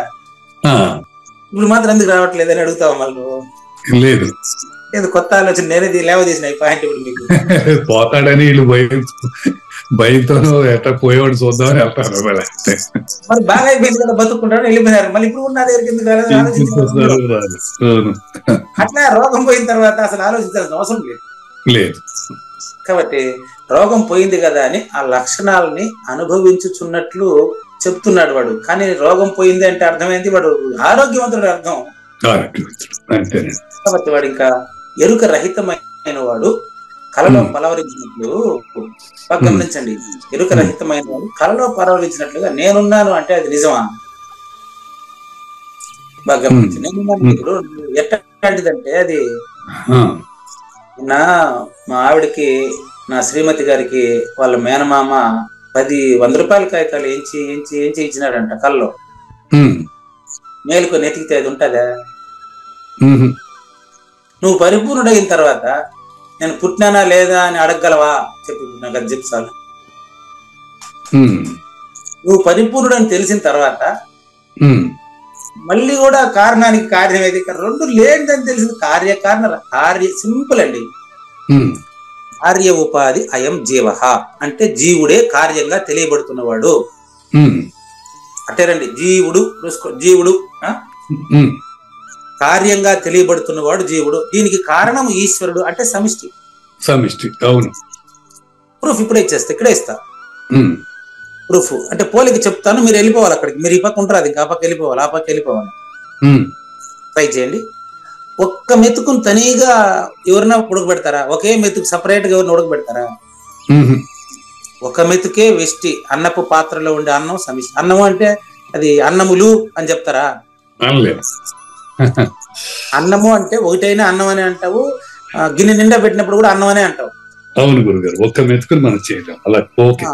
ఇప్పుడు మాత్రం ఎందుకు రావట్లేదు అని అడుగుతావా మళ్ళీ? లేదు. ఏదో కొత్త ఆలోచన నేనే లేవదీసిన పాయింట్. ఇప్పుడు మీకు పోతాడని వీళ్ళు భయంతో ఎట్లా పోయేవాడు చూద్దామని వెళ్తారు. మరి బాగా అయిపోయింది కదా, బతుకుంటాడు, వెళ్ళిపోయినారు. మళ్ళీ ఇప్పుడు నా దగ్గరికి ఎందుకు రాలేదు? అట్లా రోగం పోయిన తర్వాత అసలు ఆలోచించాల్సిన అవసరం లేదు. కాబట్టి రోగం పోయింది కదా అని ఆ లక్షణాలని అనుభవించుచున్నట్లు చెప్తున్నాడు వాడు. కానీ రోగం పోయింది అంటే అర్థమైంది వాడు ఆరోగ్యవంతుడు అర్థం. కాబట్టి వాడు ఇంకా ఎరుక రహితమైన వాడు కలలో పలవరించినట్లు. గమనించండి, ఎరుక రహితమైన వాడు కలలో పలవరించినట్లుగా నేనున్నాను అంటే అది నిజమా? బాగా గమనించండి. నేనున్నాను ఇప్పుడు ఎట్లాంటిదంటే అది మా ఆవిడకి, నా శ్రీమతి గారికి వాళ్ళ మేనమామ 100 రూపాయల కాగితాలు ఏంచి ఇచ్చినాడంట కల్లో. మేలుకొని ఎతికితే అది ఉంటదా? నువ్వు పరిపూర్ణుడైన తర్వాత నేను పుట్టినానా లేదా అని అడగగలవా? చెప్పి నాకు అది చెప్పు చాలు. నువ్వు పరిపూర్ణుడని తెలిసిన తర్వాత మళ్ళీ కూడా కారణానికి కార్యం ఏది? రెండు లేనిదని తెలిసింది. కార్య సింపుల్ అండి. కార్య ఉపాధి అయం జీవ అంటే జీవుడే కార్యంగా తెలియబడుతున్నవాడు. అట్టేరండి, జీవుడు కార్యంగా తెలియబడుతున్నవాడు జీవుడు. దీనికి కారణం ఈశ్వరుడు అంటే సమిష్టి. అవును. ప్రూఫ్ ఇప్పుడే ఇచ్చేస్తా, ఇక్కడే ఇస్తా ప్రూఫ్. అంటే పోలికి చెప్తాను, మీరు వెళ్ళిపోవాలి అక్కడికి. మీరు ఈ పక్క ఉంటారు, ఇంకా ఆ పక్క వెళ్ళిపోవాలి, ఆ పక్క వెళ్ళిపోవాలి. ట్రై చేయండి. ఒక్క మెతుకుని తనీగా ఎవరైనా ఉడకబెడతారా? ఒకే మెతుకు సపరేట్ గా ఎవరిని ఉడకబెడతారా? ఒక మెతుకే వెష్టి. అన్నపు పాత్రలో ఉండే అన్నం సమిష్టి. అన్నం అంటే అది అన్నములు అని చెప్తారా? అన్నము అంటే ఒకటైనా అన్నం అని అంటావు, గిన్నె నిండా పెట్టినప్పుడు కూడా అన్నం అనే అంటావు. అవును గురుగారు, ఒక్క మెతుకుని మనం చేయలేం అలా. ఓకే,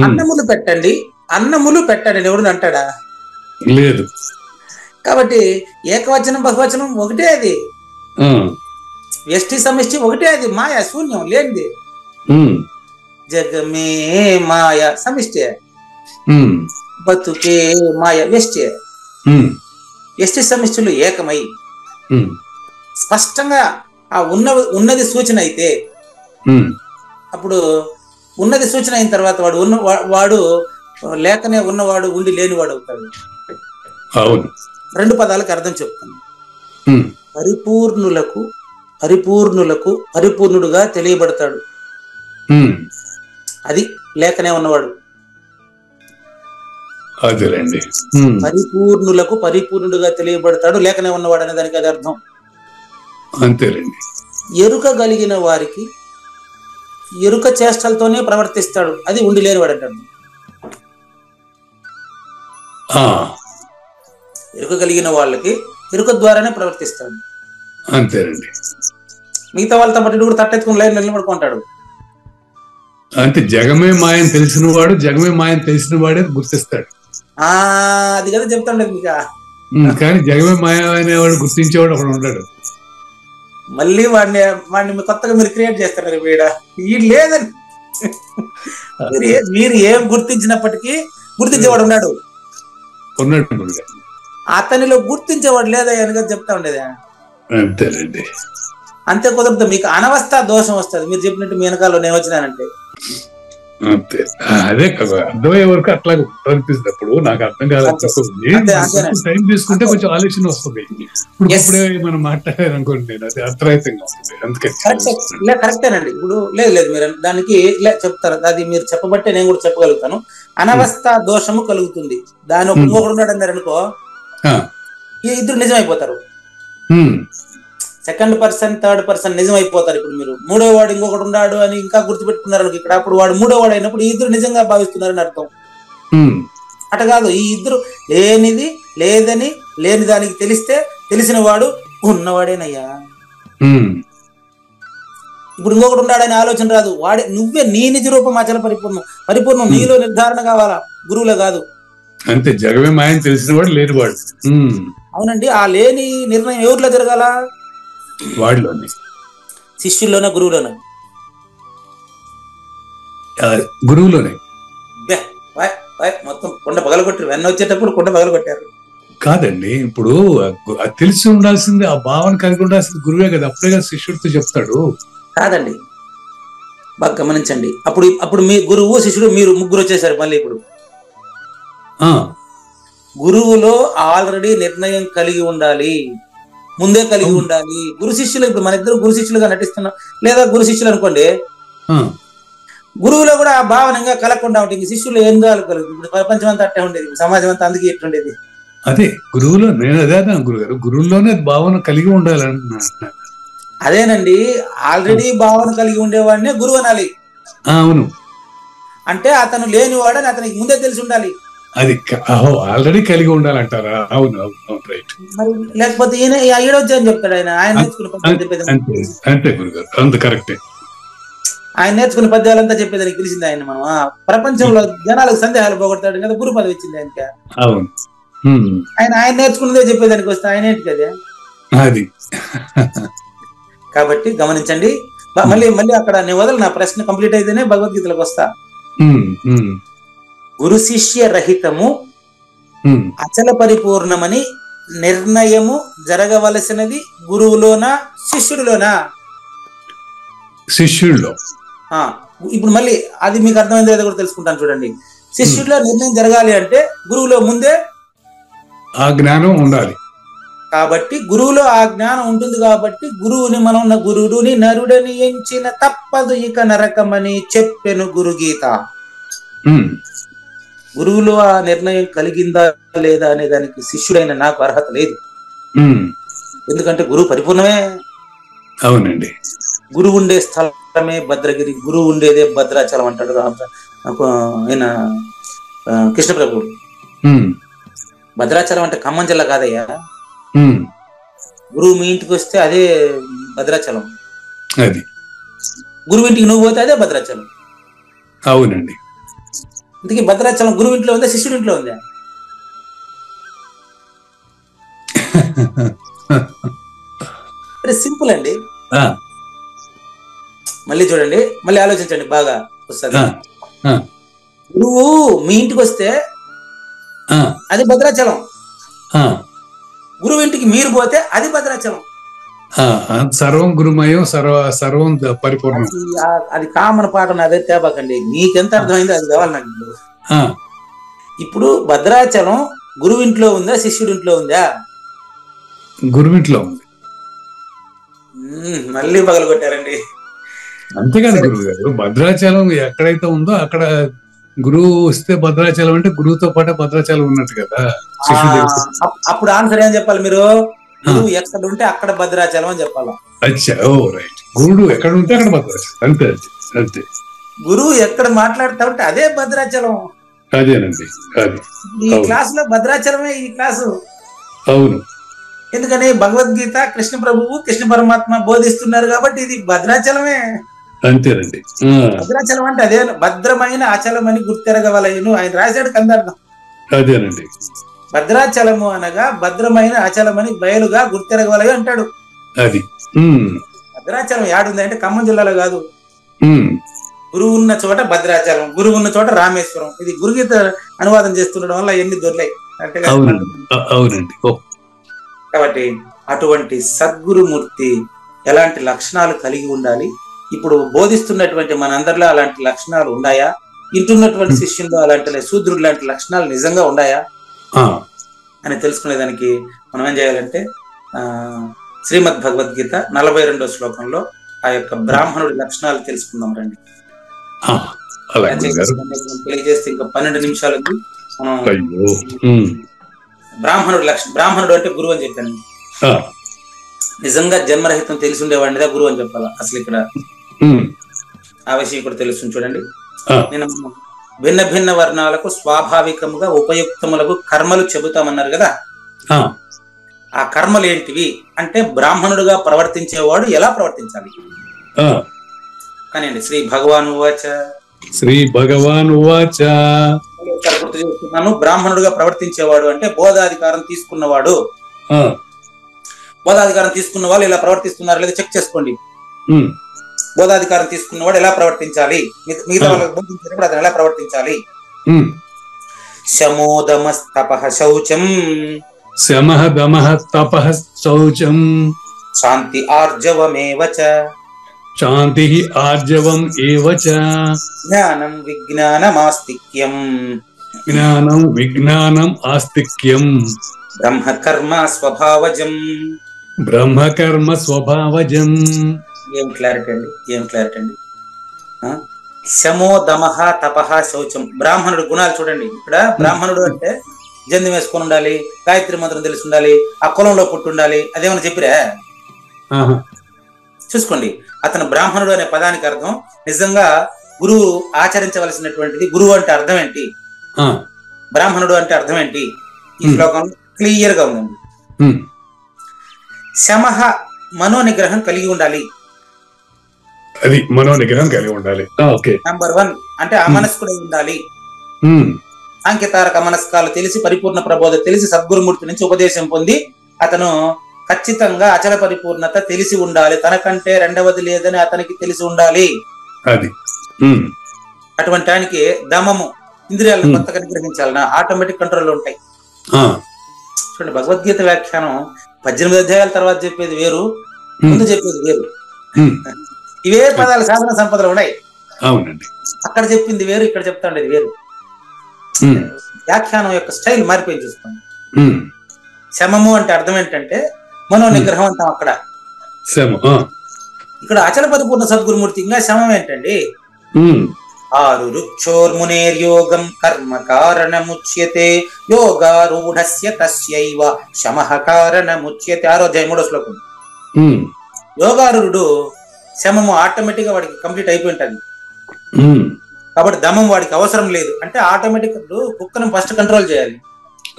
అన్నములు పెట్టండి, అన్నములు పెట్టండి ఎవడు అంటాడా? లేదు. కాబట్టి ఏకవచనం బహువచనం ఒకటే, అది వ్యష్టి సమిష్టి ఒకటే, అది మాయ శూన్యం లేనిది. జగమే మాయ సమిష్టి, బతుకే మాయ వ్యష్టి. వ్యష్టి సమిష్టిలు ఏకమై స్పష్టంగా ఆ ఉన్నది సూచన అయితే, అప్పుడు ఉన్నది సూచన అయిన తర్వాత వాడు లేకనే ఉన్నవాడు ఉండి లేనివాడు అవుతాడు. అవును, రెండు పదాలకు అర్థం చెప్తాను. పరిపూర్ణులకు పరిపూర్ణుడుగా తెలియబడతాడు, అది లేకనే ఉన్నవాడు. అదేలేండి, పరిపూర్ణులకు పరిపూర్ణుడుగా తెలియబడతాడు, లేకనే ఉన్నవాడు అనే దానికి అది అర్థం. అంతేలేండి. ఎరుక కలిగిన వారికి ఎరుక చేష్టలతోనే ప్రవర్తిస్తాడు, అది ఉండి లేనివాడు అంటే అర్థం. ఎరుక కలిగిన వాళ్ళకి ఎరుక ద్వారానే ప్రవర్తిస్తాడు. అంతేనండి. మిగతా వాళ్ళతో పాటు కూడా తట్టెత్తుకుని లైన్ నిలబడుకుంటాడు. అంటే జగమే మాయం తెలిసిన వాడే గుర్తిస్తాడు. అది కదా చెప్తాండేది మీకు. కానీ జగమే మాయం అనేవాడు గుర్తించేవాడు ఒకడు ఉంటాడు. మళ్ళీ వాడిని కొత్తగా మీరు క్రియేట్ చేస్తారు. వీడు లేదని మీరు ఏం గుర్తించినప్పటికీ గుర్తించేవాడు ఉన్నాడు. అతనిలో గుర్తించేవాడు లేదా అని చెప్తా ఉండేది. అంతేనండి. అంతే కుదరదు, మీకు అనవస్థ దోషం వస్తుంది. మీరు చెప్పినట్టు మీ వెనకాల నేను వచ్చినానంటే అంతే. అదే కదా, అర్థమయ్యే వరకు అట్లా అనిపిస్తుంది. నాకు అర్థం కాదు, టైం తీసుకుంటే కొంచెం ఆలోచన వస్తుంది. ఇప్పుడే మనం మాట్లాడారనుకోండి, అది అర్థరహితంగా ఉంటుంది. అందుకని కరెక్టేనండి. ఇప్పుడు లేదు మీరు దానికి చెప్తారు, అది మీరు చెప్పబట్టే నేను కూడా చెప్పగలుగుతాను. అనవస్థ దోషము కలుగుతుంది. దాని ఒకడు ఉన్నాడు అన్నారు అనుకో, ఈ ఇద్దరు నిజమైపోతారు. సెకండ్ పర్సన్ థర్డ్ పర్సన్ నిజం అయిపోతారు. ఇప్పుడు మీరు మూడో వాడు ఇంకొకటి ఉన్నాడు అని ఇంకా గుర్తుపెట్టుకున్నారు ఇక్కడ, అప్పుడు వాడు మూడో వాడు అయినప్పుడు ఈ ఇద్దరు నిజంగా భావిస్తున్నారని అర్థం. అట కాదు, ఈ ఇద్దరు లేదని లేని దానికి తెలిసిన వాడు ఉన్నవాడేనయ్యా. ఇప్పుడు ఇంకొకటి ఉన్నాడని ఆలోచన రాదు. నువ్వే నీ నిజ రూపం అచల పరిపూర్ణం నీలో నిర్ధారణ కావాలా, గురువులే కాదు. అంతే, జగమే మాయం తెలిసిన వాడు లేనివాడు. అవునండి. ఆ లేని నిర్ణయం ఎవరిలో జరగాల? వాడిలోనే, శిష్యుల్లోనే గురువులోనే? గురువులోనే. మొత్తం కొండ పగలగొట్టారు. వెన్న వచ్చేటప్పుడు కొండ పగలగొట్టారు. కాదండి, ఇప్పుడు తెలిసి ఉండాల్సింది, ఆ భావన కలిగి ఉండాల్సింది గురువే కదా. అప్పుడే కదా శిష్యుడితో చెప్తాడు. కాదండి, బాగా గమనించండి. అప్పుడు మీ గురువు శిష్యుడు మీరు ముగ్గురు వచ్చేసారు. మళ్ళీ ఇప్పుడు గురువులో ఆల్రెడీ నిర్ణయం కలిగి ఉండాలి, ముందే కలిగి ఉండాలి. గురు శిష్యులు, ఇప్పుడు మన ఇద్దరు గురు శిష్యులుగా నటిస్తున్నాం, లేదా గురు శిష్యులు అనుకోండి, గురువులో కూడా ఆ భావనంగా కలగకుండా ఉంటుంది. శిష్యులు ఏం కలుగుతుంది? ఇప్పుడు ప్రపంచం అంతా అట్టే ఉండేది, సమాజం అంతా అందుకే ఎట్టుండేది. అదే గురువులో, నేను అదే గురుగారు, గురువులోనే భావన కలిగి ఉండాలంటున్నా. అదేనండి, ఆల్రెడీ భావన కలిగి ఉండేవాడినే గురువు అనాలి. అవును, అంటే అతను లేనివాడని అతనికి ముందే తెలిసి ఉండాలి. అది ఆల్రెడీ కలిగి ఉండాలంటారా? అవును అవును, రైట్. మరి లేకపోతే ఈడొచ్చి అని చెప్తాడు ఆయన నేర్చుకున్న చెప్పేది. అంతే గురుగారు, అంత కరెక్టే. ఆయన నేర్చుకున్న పద్యాలంతా చెప్పేదానికి పిలిచింది ఆయన. మనం ప్రపంచంలో జనాలకు సందేహాలు పోగొడతాడు కదా, గురు పదవి వచ్చింది ఆయనకి. అవును, ఆయన చెప్పేదానికి వచ్చేదానికి వస్తే ఆయన ఏంటి కదా అది. కాబట్టి గమనించండి. మళ్ళీ అక్కడ నేను వదలు, నా ప్రశ్న కంప్లీట్ అయితేనే భగవద్గీతలకు వస్తా. గురు శిష్య రహితము అచల పరిపూర్ణమని నిర్ణయము జరగవలసినది గురువులోనా శిష్యుడిలోనా? శిష్యుడిలో. ఇప్పుడు మళ్ళీ అది మీకు అర్థమైందో లేదో కూడా తెలుసుకుంటాను. చూడండి, శిష్యుడిలో నిర్ణయం జరగాలి అంటే గురువులో ముందే ఆ జ్ఞానం ఉండాలి. కాబట్టి గురువులో ఆ జ్ఞానం ఉంటుంది. కాబట్టి గురువుని మనం గురుడుని నరుడని ఎంచిన తప్పదు ఇక నరకమని చెప్పెను గురుగీత. గురువులో ఆ నిర్ణయం కలిగిందా లేదా అనే దానికి శిష్యుడైన నాకు అర్హత లేదు. ఎందుకంటే గురువు పరిపూర్ణమే. అవునండి. గురువు ఉండే స్థలమే భద్రగిరి, గురువు ఉండేదే భద్రాచలం అంటాడు ఆయన కృష్ణ ప్రభువు. భద్రాచలం అంటే ఖమ్మం జిల్లా కాదయ్యా, గురువు మీ ఇంటికి వస్తే అదే భద్రాచలం, అది గురువు ఇంటికి నువ్వు పోతే అదే భద్రాచలం. అవునండి. ఇంతకీ భద్రాచలం గురువు ఇంట్లో ఉందా శిష్యుడి ఇంట్లో ఉందా? సింపుల్ అండి. మళ్ళీ చూడండి, మళ్ళీ ఆలోచించండి, బాగా వస్తుంది. గురువు మీ ఇంటికి వస్తే అది భద్రాచలం, గురువు ఇంటికి మీరు పోతే అది భద్రాచలం. సర్వం గురుమయం, సర్వం పరిపూర్ణం. అది కామన్ పాఠం, అదే తేబాకండి. నీకెంత అర్థమైందో అది కావాలి నాకు. ఇప్పుడు భద్రాచలం గురువు ఇంట్లో ఉందా శిష్యుడి ఇంట్లో ఉందా? గురువింట్లో ఉంది. మళ్ళీ పగలు కొట్టారండి. అంతేకాదు గురువు గారు, భద్రాచలం ఎక్కడైతే ఉందో అక్కడ గురువు వస్తే భద్రాచలం అంటే గురువుతో పాటే భద్రాచలం ఉన్నట్టు కదా. అప్పుడు ఆన్సర్ ఏం చెప్పాలి మీరు? గురువు ఎక్కడ ఉంటే అక్కడ భద్రాచలం అని చెప్పాలి. అచ్చా, ఓ రైట్. గురుడు ఎక్కడ ఉంటే అక్కడ భద్రాచలం, అంతే అంతే. గురువు ఎక్కడ మాట్లాడుతా ఉంటే అదే భద్రాచలం. అదేనండి, అది ఈ క్లాస్ లో భద్రాచలమే ఈ క్లాసు. అవును. ఎందుకని భగవద్గీత కృష్ణ ప్రభువు కృష్ణ పరమాత్మ బోధిస్తున్నారు కాబట్టి ఇది భద్రాచలమే. అంతేనండి. భద్రాచలం అంటే అదే, భద్రమైన అచలం అని గుర్తెరగవలయును ఆయన రాశాడు కందార్థం. అదేనండి. భద్రాచలము అనగా భద్రమైన అచలమని బయలుగా గుర్తెరగవలయు అంటాడు. అది భద్రాచలం యాడుంది అంటే ఖమ్మం జిల్లాలో కాదు. గురువు ఉన్న చోట భద్రాచలం, గురువు ఉన్న చోట రామేశ్వరం. ఇది గురుగీత అనువాదం చేస్తుండడం వల్ల ఎన్ని దొర్లాయి. అవునండి. కాబట్టి అటువంటి సద్గురుమూర్తి ఎలాంటి లక్షణాలు కలిగి ఉండాలి? ఇప్పుడు బోధిస్తున్నటువంటి మనందరిలో అలాంటి లక్షణాలు ఉన్నాయా? ఇంటున్నటువంటి శిష్యుల్లో అలాంటి శూద్రుడు లాంటి లక్షణాలు నిజంగా ఉన్నాయా అని తెలుసుకునేదానికి మనం ఏం చేయాలంటే శ్రీమద్ భగవద్గీత 42వ శ్లోకంలో ఆ యొక్క బ్రాహ్మణుడి లక్షణాలు తెలుసుకుందాం రండి. తెలియజేస్తే ఇంకా 12 నిమిషాలు ఉంది. బ్రాహ్మణుడు అంటే గురువు అని చెప్పాను. నిజంగా జన్మరహితం తెలిసి ఉండేవాడినిదా గురువు అని చెప్పాలా? అసలు ఇక్కడ ఆ విషయం కూడా తెలుస్తుంది చూడండి. నేను భిన్న భిన్న వర్ణాలకు స్వాభావికముగా ఉపయుక్తములకు కర్మలు చెబుతామన్నారు కదా. ఆ కర్మలు ఏంటివి అంటే బ్రాహ్మణుడుగా ప్రవర్తించేవాడు ఎలా ప్రవర్తించాలి కానీ శ్రీ భగవాన్ ఉవాచ. శ్రీ భగవాన్ ఉవాచ. గుర్తు చేస్తున్నాను, బ్రాహ్మణుడుగా ప్రవర్తించేవాడు అంటే బోధాధికారం తీసుకున్నవాడు. బోధాధికారం తీసుకున్న వాళ్ళు ఎలా ప్రవర్తిస్తున్నారు లేదా చెక్ చేసుకోండి. బోధాధికారం తీసుకున్నవాడు ఎలా ప్రవర్తించాలి, మిగతా వాళ్ళకి బోధించినప్పుడు అతను ఎలా ప్రవర్తించాలి. శమోదమస్తపః శౌచం, శమః దమః తపః శౌచం, శాంతి ఆర్జవమేవ చ, శాంతి ఆర్జవం ఏవ చ, జ్ఞానం విజ్ఞానమాస్తిక్యం, జ్ఞానం విజ్ఞానం ఆస్తిక్యం, బ్రహ్మకర్మ స్వభావజం, బ్రహ్మకర్మ స్వభావజం. ఏం క్లారిటీ అండి, ఏం క్లారిటీ అండి. శమో దమః తపః శౌచం, బ్రాహ్మణుడు గుణాలు చూడండి. ఇక్కడ బ్రాహ్మణుడు అంటే జందెం వేసుకొని ఉండాలి, గాయత్రి మంత్రం తెలిసి ఉండాలి, ఆ కులంలో పుట్టి ఉండాలి. అదేమన్నా చెప్పిరా? చూసుకోండి, అతను బ్రాహ్మణుడు అనే పదానికి అర్థం నిజంగా గురువు ఆచరించవలసినటువంటిది. గురువు అంటే అర్థం ఏంటి, బ్రాహ్మణుడు అంటే అర్థం ఏంటి ఈ శ్లోకం క్లియర్ గా ఉందండి. శమః మనోనిగ్రహం కలిగి ఉండాలి. అది మనోనిగ్రహం కలిగి ఉండాలి. నంబర్ 1 అంటే అమనస్కుడై ఉండాలి. సాంకేతారక మనస్కాలు తెలిసి పరిపూర్ణ ప్రబోధ తెలిసి సద్గురుమూర్తి నుంచి ఉపదేశం పొంది అతను ఖచ్చితంగా అచల పరిపూర్ణత తెలిసి ఉండాలి. తనకంటే రెండవది లేదని అతనికి తెలిసి ఉండాలి. అది అటువంటి ఆయనకి దమము, ఇంద్రియాలను కొత్తగా నిగ్రహించాలన్నా ఆటోమేటిక్ కంట్రోల్ ఉంటాయి. చూడండి, భగవద్గీత వ్యాఖ్యానం 18 అధ్యాయాల తర్వాత చెప్పేది వేరు, ముందు చెప్పేది వేరు. ఇవే పదాలు సాధన సంపదలు ఉన్నాయి. అవునండి, అక్కడ చెప్పింది వేరు, ఇక్కడ చెప్తా ఉండేది వేరు. వ్యాఖ్యానం యొక్క స్టైల్ మారిపోయింది చూస్తాం. శమము అంటే అర్థం ఏంటంటే మనోనిగ్రహం అంటాం అక్కడ. ఇక్కడ అచల పరిపూర్ణ సద్గురుమూర్తి ఇంకా శమం ఏంటండి? ఆరు రుక్షోర్మునేర్యోగం కర్మ కారణముచ్యతే యోగారూఢస్య తస్యైవ శమః కారణముచ్యతే. 6వ అధ్యాయం 3వ శ్లోకం. యోగారూఢుడు శమము ఆటోమేటిక్ గా వాడికి కంప్లీట్ అయిపోయి ఉంటుంది కాబట్టి దమం వాడికి అవసరం లేదు. అంటే ఆటోమేటిక్ కుక్కను ఫస్ట్ కంట్రోల్ చేయాలి.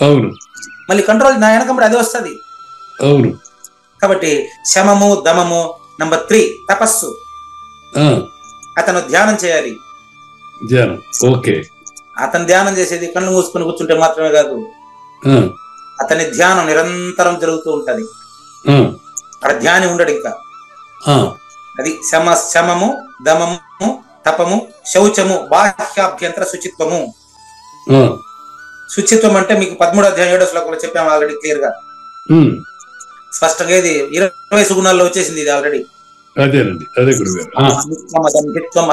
అవును, మళ్ళీ కంట్రోల్ నా వెనకంబడి అదే వస్తుంది. అవును, కాబట్టి శమము దమము. నంబర్ 3 తపస్సు. అతను ధ్యానం చేయాలి. ధ్యానం. ఓకే. అతను ధ్యానం చేసేది కళ్ళు మూసుకొని కూర్చుంటే మాత్రమే కాదు, అతని ధ్యానం నిరంతరం జరుగుతూ ఉంటది. అక్కడ ధ్యాని ఉండడు ఇంకా. అది శమము దమము తపము శౌచము బాహ్యాభ్యంతర శుచిత్వము. శుచిత్వం అంటే మీకు 13వ అధ్యాయం 7వ శ్లోకంలో చెప్పాము ఆల్రెడీ క్లియర్ గా, స్పష్టంగా. ఇది 20 సుగుణాల్లో వచ్చేసింది ఇది ఆల్రెడీ.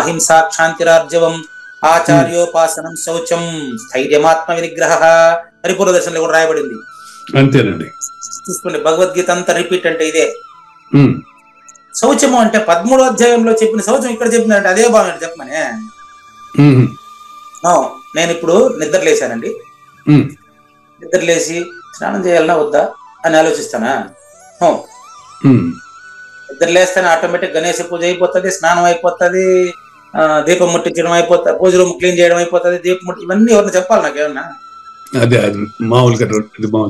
అహింస క్షాంతిరార్జవం ఆచార్యోపాసనం శౌచం స్థైర్యమాత్మ వినిగ్రహ. పరిపూర్ణ దర్శనంలో కూడా రాయబడింది. అంతేనండి. చూసుకోండి, భగవద్గీత అంతా రిపీట్ అంటే ఇదే. శౌచము అంటే 13వ అధ్యాయంలో చెప్పిన శౌచం ఇక్కడ చెప్పిందంటే అదే బాగుంది చెప్పమనే. నేను ఇప్పుడు నిద్ర లేచానండి, నిద్ర లేచి స్నానం చేయాలన్నా వద్దా అని ఆలోచిస్తానా? నిద్ర లేస్తానే ఆటోమేటిక్ గణేశ పూజ అయిపోతుంది, స్నానం అయిపోతుంది, దీపం ముట్టించడం అయిపోతుంది, పూజ రూమ్ క్లీన్ చేయడం అయిపోతుంది, దీపం ముట్టి ఇవన్నీ ఎవరిని చెప్పాలి నాకేమన్నా? అదే మామూలుగా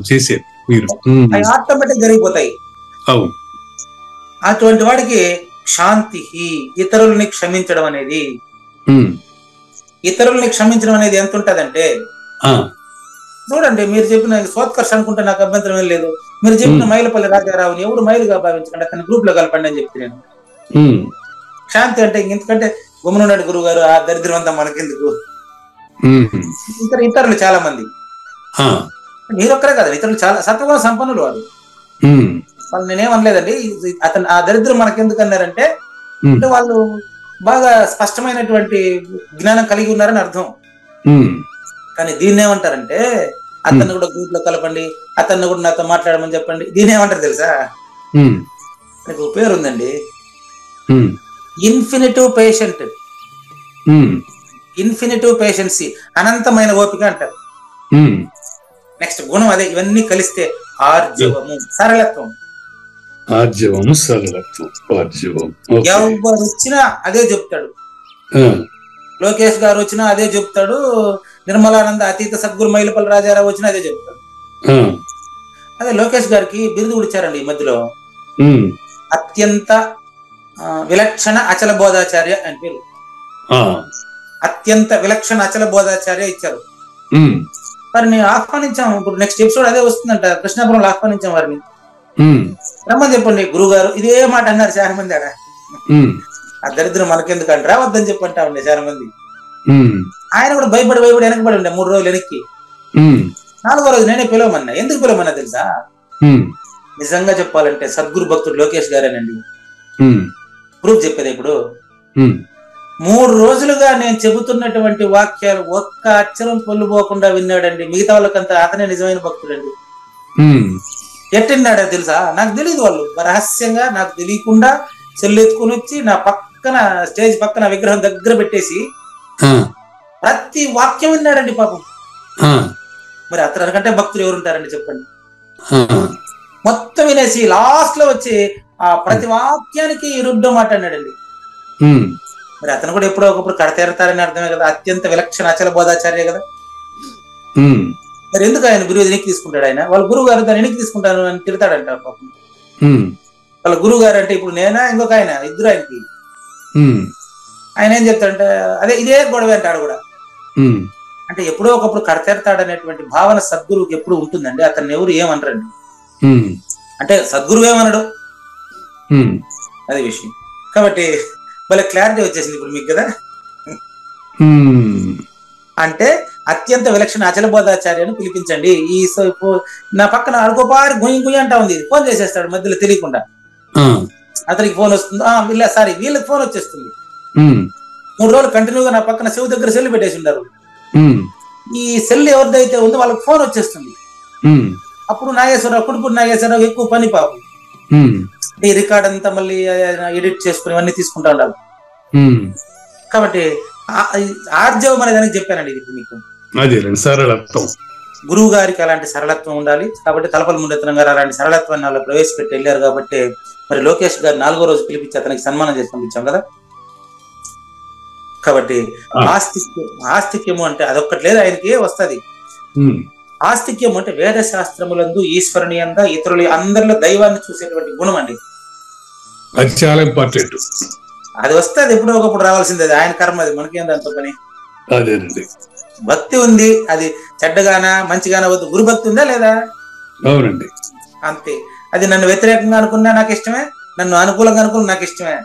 చేసేది మీరు అవి ఆటోమేటిక్ జరిగిపోతాయి. అటువంటి వాడికి శాంతి, ఇతరుల్ని క్షమించడం అనేది, ఇతరుల్ని క్షమించడం అనేది ఎంత ఉంటదంటే, చూడండి మీరు చెప్పిన సోత్కర్ష అనుకుంటే నాకు అభ్యంతరం ఏం లేదు. మీరు చెప్పిన మైలపల్లి రాజారావుని ఎవరు మైలుగా భావించకండి, అతని గ్రూప్ లో కలపండి అని చెప్పి నేను. శాంతి అంటే ఇంతకంటే గుమ్మనున్నాడు గురువు గారు, ఆ దరిద్రం అంతా మనకెందుకు? ఇతరులు చాలా మంది, మీరొక్కరే కదా, ఇతరులు చాలా సత్వగుణ సంపన్నులు వారు. వాళ్ళు నేనేమనలేదండి, అతను ఆ దరిద్రం మనకెందుకు అన్నారంటే, అంటే వాళ్ళు బాగా స్పష్టమైనటువంటి జ్ఞానం కలిగి ఉన్నారని అర్థం. కానీ దీన్ని ఏమంటారంటే, అతన్ని కూడా గ్రూప్ లో కలపండి, అతన్ని కూడా నాతో మాట్లాడమని చెప్పండి. దీన్ని ఏమంటారు తెలుసా? నాకు పేరు ఉందండి, ఇన్ఫినిటివ్ పేషెంట్, ఇన్ఫినిటివ్ పేషెన్సీ, అనంతమైన ఓపిక అంటారు. నెక్స్ట్ గుణం అదే. ఇవన్నీ కలిస్తే ఆర్జవము, సరళత్వం. ఆర్జవము, సరళత్వం, ఆర్జవం. ఎవరు వచ్చినా అదే చెప్తాడు. లోకేష్ గారు వచ్చినా అదే చెప్తాడు, నిర్మలానంద అతీత సద్గురు మైలపల్లి రాజారావు వచ్చినా అదే చెప్తాడు. అదే లోకేష్ గారికి బిరుదు కూడా ఇచ్చారండి ఈ మధ్యలో, అత్యంత విలక్షణ అచల బోధాచార్య అని పేరు. అత్యంత విలక్షణ అచల బోధాచార్య ఇచ్చారు. వారిని ఆహ్వానించాము. ఇప్పుడు నెక్స్ట్ ఎపిసోడ్ అదే వస్తుందంట, కృష్ణాపురంలో ఆహ్వానించాం వారిని. రమ్మని చెప్పండి గురువు గారు, ఇదే మాట అన్నారు చాలా మంది. ఆడ ఆ దరిద్రం మనకెందుకు అంటే రావద్దని చెప్పంటా ఉండే చాలా మంది. ఆయన కూడా భయపడి వెనకబడి ఉండే 3 రోజులు వెనక్కి. 4వ రోజు నేనే పిలవమన్నా. ఎందుకు పిలవమన్నా తెలుసా? నిజంగా చెప్పాలంటే సద్గురు భక్తుడు లోకేష్ గారేనండి ప్రూఫ్ చెప్పేది. ఇప్పుడు 3 రోజులుగా నేను చెబుతున్నటువంటి వాక్యాలు ఒక్క అక్షరం పొల్లుపోకుండా విన్నాడండి. మిగతా వాళ్ళకంతా అతనే నిజమైన భక్తుడండి. ఎట్టిన్నాడో తెలుసా? నాకు తెలియదు. వాళ్ళు రహస్యంగా నాకు తెలియకుండా చెల్లెత్తుకుని వచ్చి నా పక్కన స్టేజ్ పక్కన విగ్రహం దగ్గర పెట్టేసి ప్రతి వాక్యం విన్నాడండి పాపం. మరి అతనికంటే భక్తులు ఎవరుంటారండి చెప్పండి? మొత్తం వినేసి లాస్ట్ లో వచ్చి ఆ ప్రతి వాక్యానికి రుడ్డో మాట్లాడాడండి. మరి అతను కూడా ఎప్పుడో ఒకప్పుడు కడతేరతారని అర్థమే కదా. అత్యంత విలక్షణ అచల బోధాచార్య కదా. మరి ఎందుకు ఆయన బిరుదు వెనక్కి తీసుకుంటాడు? ఆయన వాళ్ళ గురువు గారు దాన్ని వెనక్కి తీసుకుంటాను అని తిడతాడంట పాపం. వాళ్ళ గురువు గారు అంటే ఇప్పుడు నేనా ఇంకొక ఆయన, ఇద్దరు ఆయనకి. ఆయన ఏం చెప్తాడంటే అదే ఇదే గొడవ అంటాడు కూడా. అంటే ఎప్పుడో ఒకప్పుడు కడతేరతాడనేటువంటి భావన సద్గురువుకి ఎప్పుడు ఉంటుందండి. అతన్ని ఎవరు ఏమనరండి. అంటే సద్గురువు ఏమనడు, అదే విషయం. కాబట్టి వాళ్ళ క్లారిటీ వచ్చేసింది ఇప్పుడు మీకు కదా. అంటే అత్యంత విలక్షణ అచల బోధాచార్యను పిలిపించండి. ఈ నా పక్కన అడుకోపారి గుయ్యి అంటా ఉంది. ఫోన్ చేసేస్తాడు మధ్యలో తెలియకుండా. అతనికి ఫోన్ వస్తుంది, వీళ్ళకి ఫోన్ వచ్చేస్తుంది. 3 రోజులు కంటిన్యూగా నా పక్కన శివ దగ్గర సెల్ పెట్టేసి ఉన్నారు. ఈ సెల్ ఎవరిదైతే ఉందో వాళ్ళకి ఫోన్ వచ్చేస్తుంది. అప్పుడు నాగేశ్వరరావు, కుడుపూడి నాగేశ్వరరావు ఎక్కువ పని పాపం. ఈ రికార్డ్ అంతా మళ్ళీ ఎడిట్ చేసుకుని ఇవన్నీ తీసుకుంటా ఉండాలి. కాబట్టి ఆర్జవం అనే దానికి చెప్పానండి ఇది మీకు. సరళత్వం, గురువు గారికి అలాంటి సరళత్వం ఉండాలి. కాబట్టి తలపల్లి ముండెత్తనం గారు అలాంటి సరళత్వాన్ని వాళ్ళు ప్రవేశపెట్టి వెళ్ళారు. కాబట్టి మరి లోకేష్ గారు 4వ రోజు పిలిపించి అతనికి సన్మానం చేసి పంపించాం కదా. కాబట్టి ఆస్తిక్యము అంటే అదొక్కటి లేదు, ఆయనకి వస్తుంది. ఆస్తిక్యం అంటే వేద శాస్త్రములందు ఈశ్వరుని అంద ఇతరులు అందరిలో దైవాన్ని చూసేటువంటి గుణం అండి. అది చాలా ఇంపార్టెంట్. అది వస్తే అది ఎప్పుడో ఒకప్పుడు రావాల్సింది, అది ఆయన కర్మ, అది మనకేం దాంతో పని. అదేనండి. భక్తి ఉంది, అది చెడ్డగానా మంచిగానా వద్దు, గురు భక్తి ఉందా లేదా? అవునండి. అంతే. అది నన్ను వ్యతిరేకంగా అనుకున్నా నాకు ఇష్టమే, నన్ను అనుకూలంగా అనుకున్నా నాకు ఇష్టమే,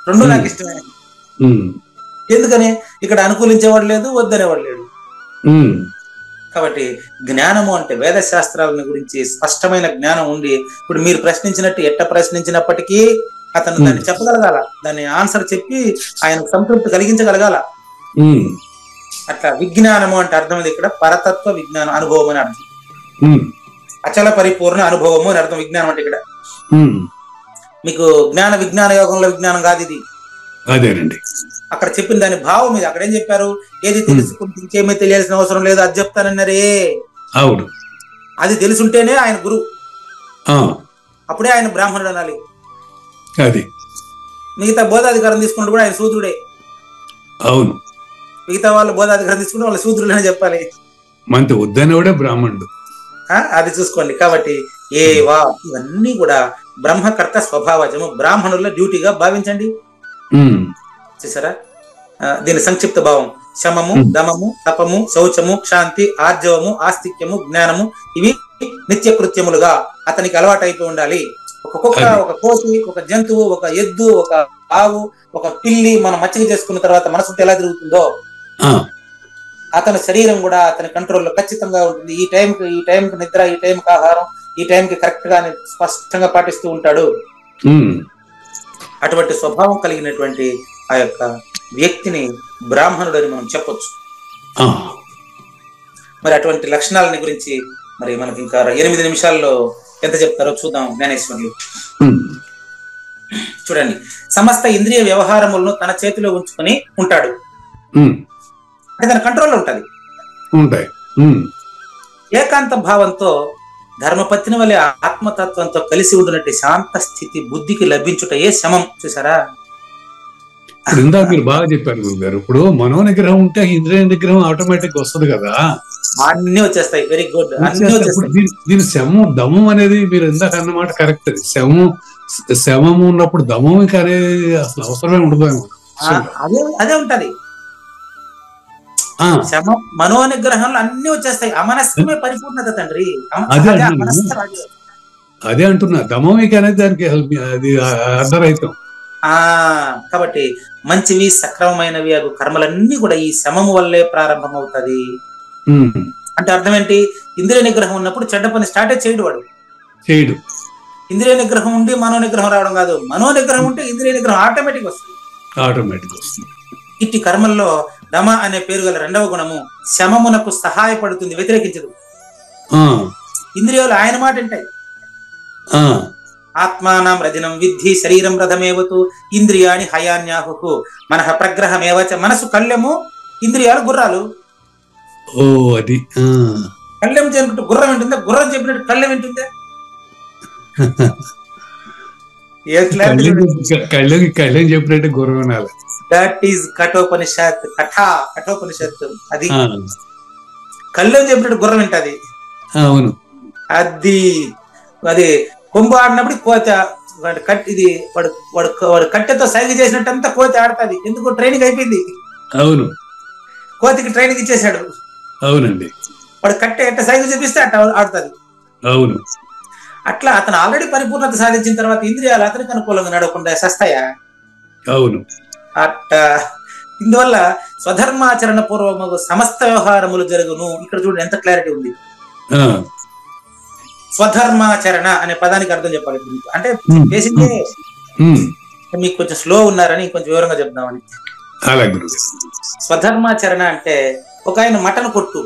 రెండు నాకు ఇష్టమే. ఎందుకని ఇక్కడ అనుకూలించేవాడు లేదు, వద్దనేవాడు లేడు. కాబట్టి జ్ఞానము అంటే వేద శాస్త్రాలను గురించి స్పష్టమైన జ్ఞానం ఉండి, ఇప్పుడు మీరు ప్రశ్నించినట్టు ఎట్ట ప్రశ్నించినప్పటికీ అతను దాన్ని చెప్పగలగాల, దాన్ని ఆన్సర్ చెప్పి ఆయన సంతృప్తి కలిగించగలగాల. అట్లా విజ్ఞానము అంటే అర్థం ఇక్కడ పరతత్వ విజ్ఞానం, అనుభవం అని అర్థం. అచల పరిపూర్ణ అనుభవము అని అర్థం విజ్ఞానం అంటే ఇక్కడ. మీకు జ్ఞాన విజ్ఞాన యోగంలో విజ్ఞానం కాదు ఇది. అదేనండి. అక్కడ చెప్పిన దాని భావం ఇది. అక్కడ ఏం చెప్పారు? ఏది తెలుసుకుంటే ఇంకేమీ తెలియాల్సిన అవసరం లేదు, అది చెప్తానన్నారే. అవును. అది తెలుసుంటేనే ఆయన గురువు, అప్పుడే ఆయన బ్రాహ్మణుడు అనాలి. అది మిగతా బోధాధికారం తీసుకుంటే కూడా ఆయన శూద్రుడే. అవును. మిగతా వాళ్ళు బోధాధికారం తీసుకుంటే వాళ్ళు శూద్రులనే చెప్పాలి. మనతో వద్దనేవాడే బ్రాహ్మణుడు. అది చూసుకోండి. కాబట్టి ఏవా ఇవన్నీ కూడా బ్రహ్మకర్త స్వభావజము, బ్రాహ్మణుల డ్యూటీగా భావించండి. చూసారా? దీని సంక్షిప్త భావం శమము, దమము, తపము, శౌచము, క్షాంతి, ఆర్జవము, ఆస్తిక్యము, జ్ఞానము ఇవి నిత్య కృత్యములుగా అతనికి అలవాటు అయిపోయి ఉండాలి. ఒక కుక్క, ఒక కోతి, ఒక జంతువు, ఒక ఎద్దు, ఒక ఆవు, ఒక పిల్లి మనం మచ్చిక చేసుకున్న తర్వాత మనసు ఎలా తిరుగుతుందో అతని శరీరం కూడా అతని కంట్రోల్లో ఖచ్చితంగా ఉంటుంది. ఈ టైంకి నిద్ర, ఈ టైంకి ఆహారం, ఈ టైంకి కరెక్ట్ గా స్పష్టంగా పాటిస్తూ ఉంటాడు. అటువంటి స్వభావం కలిగినటువంటి ఆ యొక్క వ్యక్తిని బ్రాహ్మణుడు అని మనం చెప్పొచ్చు. మరి అటువంటి లక్షణాలని గురించి మరి మనకి ఇంకా 8 నిమిషాల్లో ఎంత చెప్తారో చూద్దాం జ్ఞానేశ్వర్లు. చూడండి, సమస్త ఇంద్రియ వ్యవహారములను తన చేతిలో ఉంచుకొని ఉంటాడు, అంటే తన కంట్రోల్లో ఉంటది. ఏకాంత భావంతో ధర్మపత్ని వలె ఆత్మతత్వంతో కలిసి ఉండినట్టు శాంత స్థితి బుద్ధికి లభించుటయే శమం. చూసారా? ఇందాక మీరు బాగా చెప్పారు గురుగారు. ఇప్పుడు మనో నిగ్రహం ఉంటే ఇంద్రియ నిగ్రహం ఆటోమేటిక్ వస్తుంది కదా, అన్ని వచ్చేస్తాయి. Very good. దీని శమం దమం అనేది మీరు ఇందాక అన్నమాట కరెక్ట్. శమము ఉన్నప్పుడు దమం ఇంకా అనేది అసలు అవసరమే ఉండదు. అదే ఉంటది. శమం మనో నిగ్రహంలో అన్ని వచ్చేస్తాయి. అమనస్కమే పరిపూర్ణత తండ్రి. అదే అంటున్నా, దమమిక అనేది దానికి అది అర్ధరహితం. కాబట్టి మంచివి సక్రమమైనవి అవి కర్మలన్నీ కూడా ఈ శమము వల్లే ప్రారంభమవుతుంది. అంటే అర్థం ఏంటి? ఇంద్రియ నిగ్రహం ఉన్నప్పుడు చెడ్డ పని స్టార్టే చేయడు. ఇంద్రియ నిగ్రహం ఉండి మనో నిగ్రహం రావడం కాదు, మనో నిగ్రహం ఉంటే ఇంద్రియ నిగ్రహం ఆటోమేటిక్ వస్తుంది. ఇట్టి కర్మల్లో దమ అనే పేరు గల రెండవ గుణము శమమునకు సహాయపడుతుంది, వ్యతిరేకించదు. ఇంద్రియాలు ఆయన మాట ఉంటాయి. ఆత్మానం రజనం విద్ధి శరీరం రథమేవతు ఇంద్రియాని హయాన్యాహు మనః ప్రగ్రహమేవచ. మనసు కళ్ళెము, ఇంద్రియాలు గుర్రాలు. అది కళ్ళెం చెప్పినట్టు గుర్రం వింటుందా? గుర్రం చెప్పినట్టు కళ్ళెం వింటుందా? కళ్ళెం చెప్పినట్టు గుర్రం వినాలి. That is Kathopanishad. కఠోపనిషత్ అది. కళ్ళెం చెప్పినట్టు గుర్రం వింటది. అవును. అది కొంబు ఆడినప్పుడు కోత ఇది వాడు కట్టెతో సైగ చేసినట్టంతా కోతి ఆడుతుంది. ఎందుకు? ట్రైనింగ్ అయిపోయింది. అవును. కోతికి ట్రైనింగ్ ఇచ్చేసాడు. అవునండి. వాడు కట్టె ఎట్ట సైగ చూపిస్తే అట్ట ఆడుతుంది. అవును. అట్లా అతను ఆల్రెడీ పరిపూర్ణత సాధించిన తర్వాత ఇంద్రియాలు అతనికి అనుకూలంగా నడవకుండా సస్తాయా? అవును. ఇందువల్ల స్వధర్మాచరణ పూర్వము సమస్త వ్యవహారములు జరుగును. ఇక్కడ చూడండి ఎంత క్లారిటీ ఉంది. స్వధర్మాచరణ అనే పదానికి అర్థం చెప్పాలి. అంటే బేసిక్గా మీకు కొంచెం స్లో ఉన్నారని కొంచెం వివరంగా చెప్దామని. స్వధర్మాచరణ అంటే ఒక ఆయన మటన్ కొట్టు,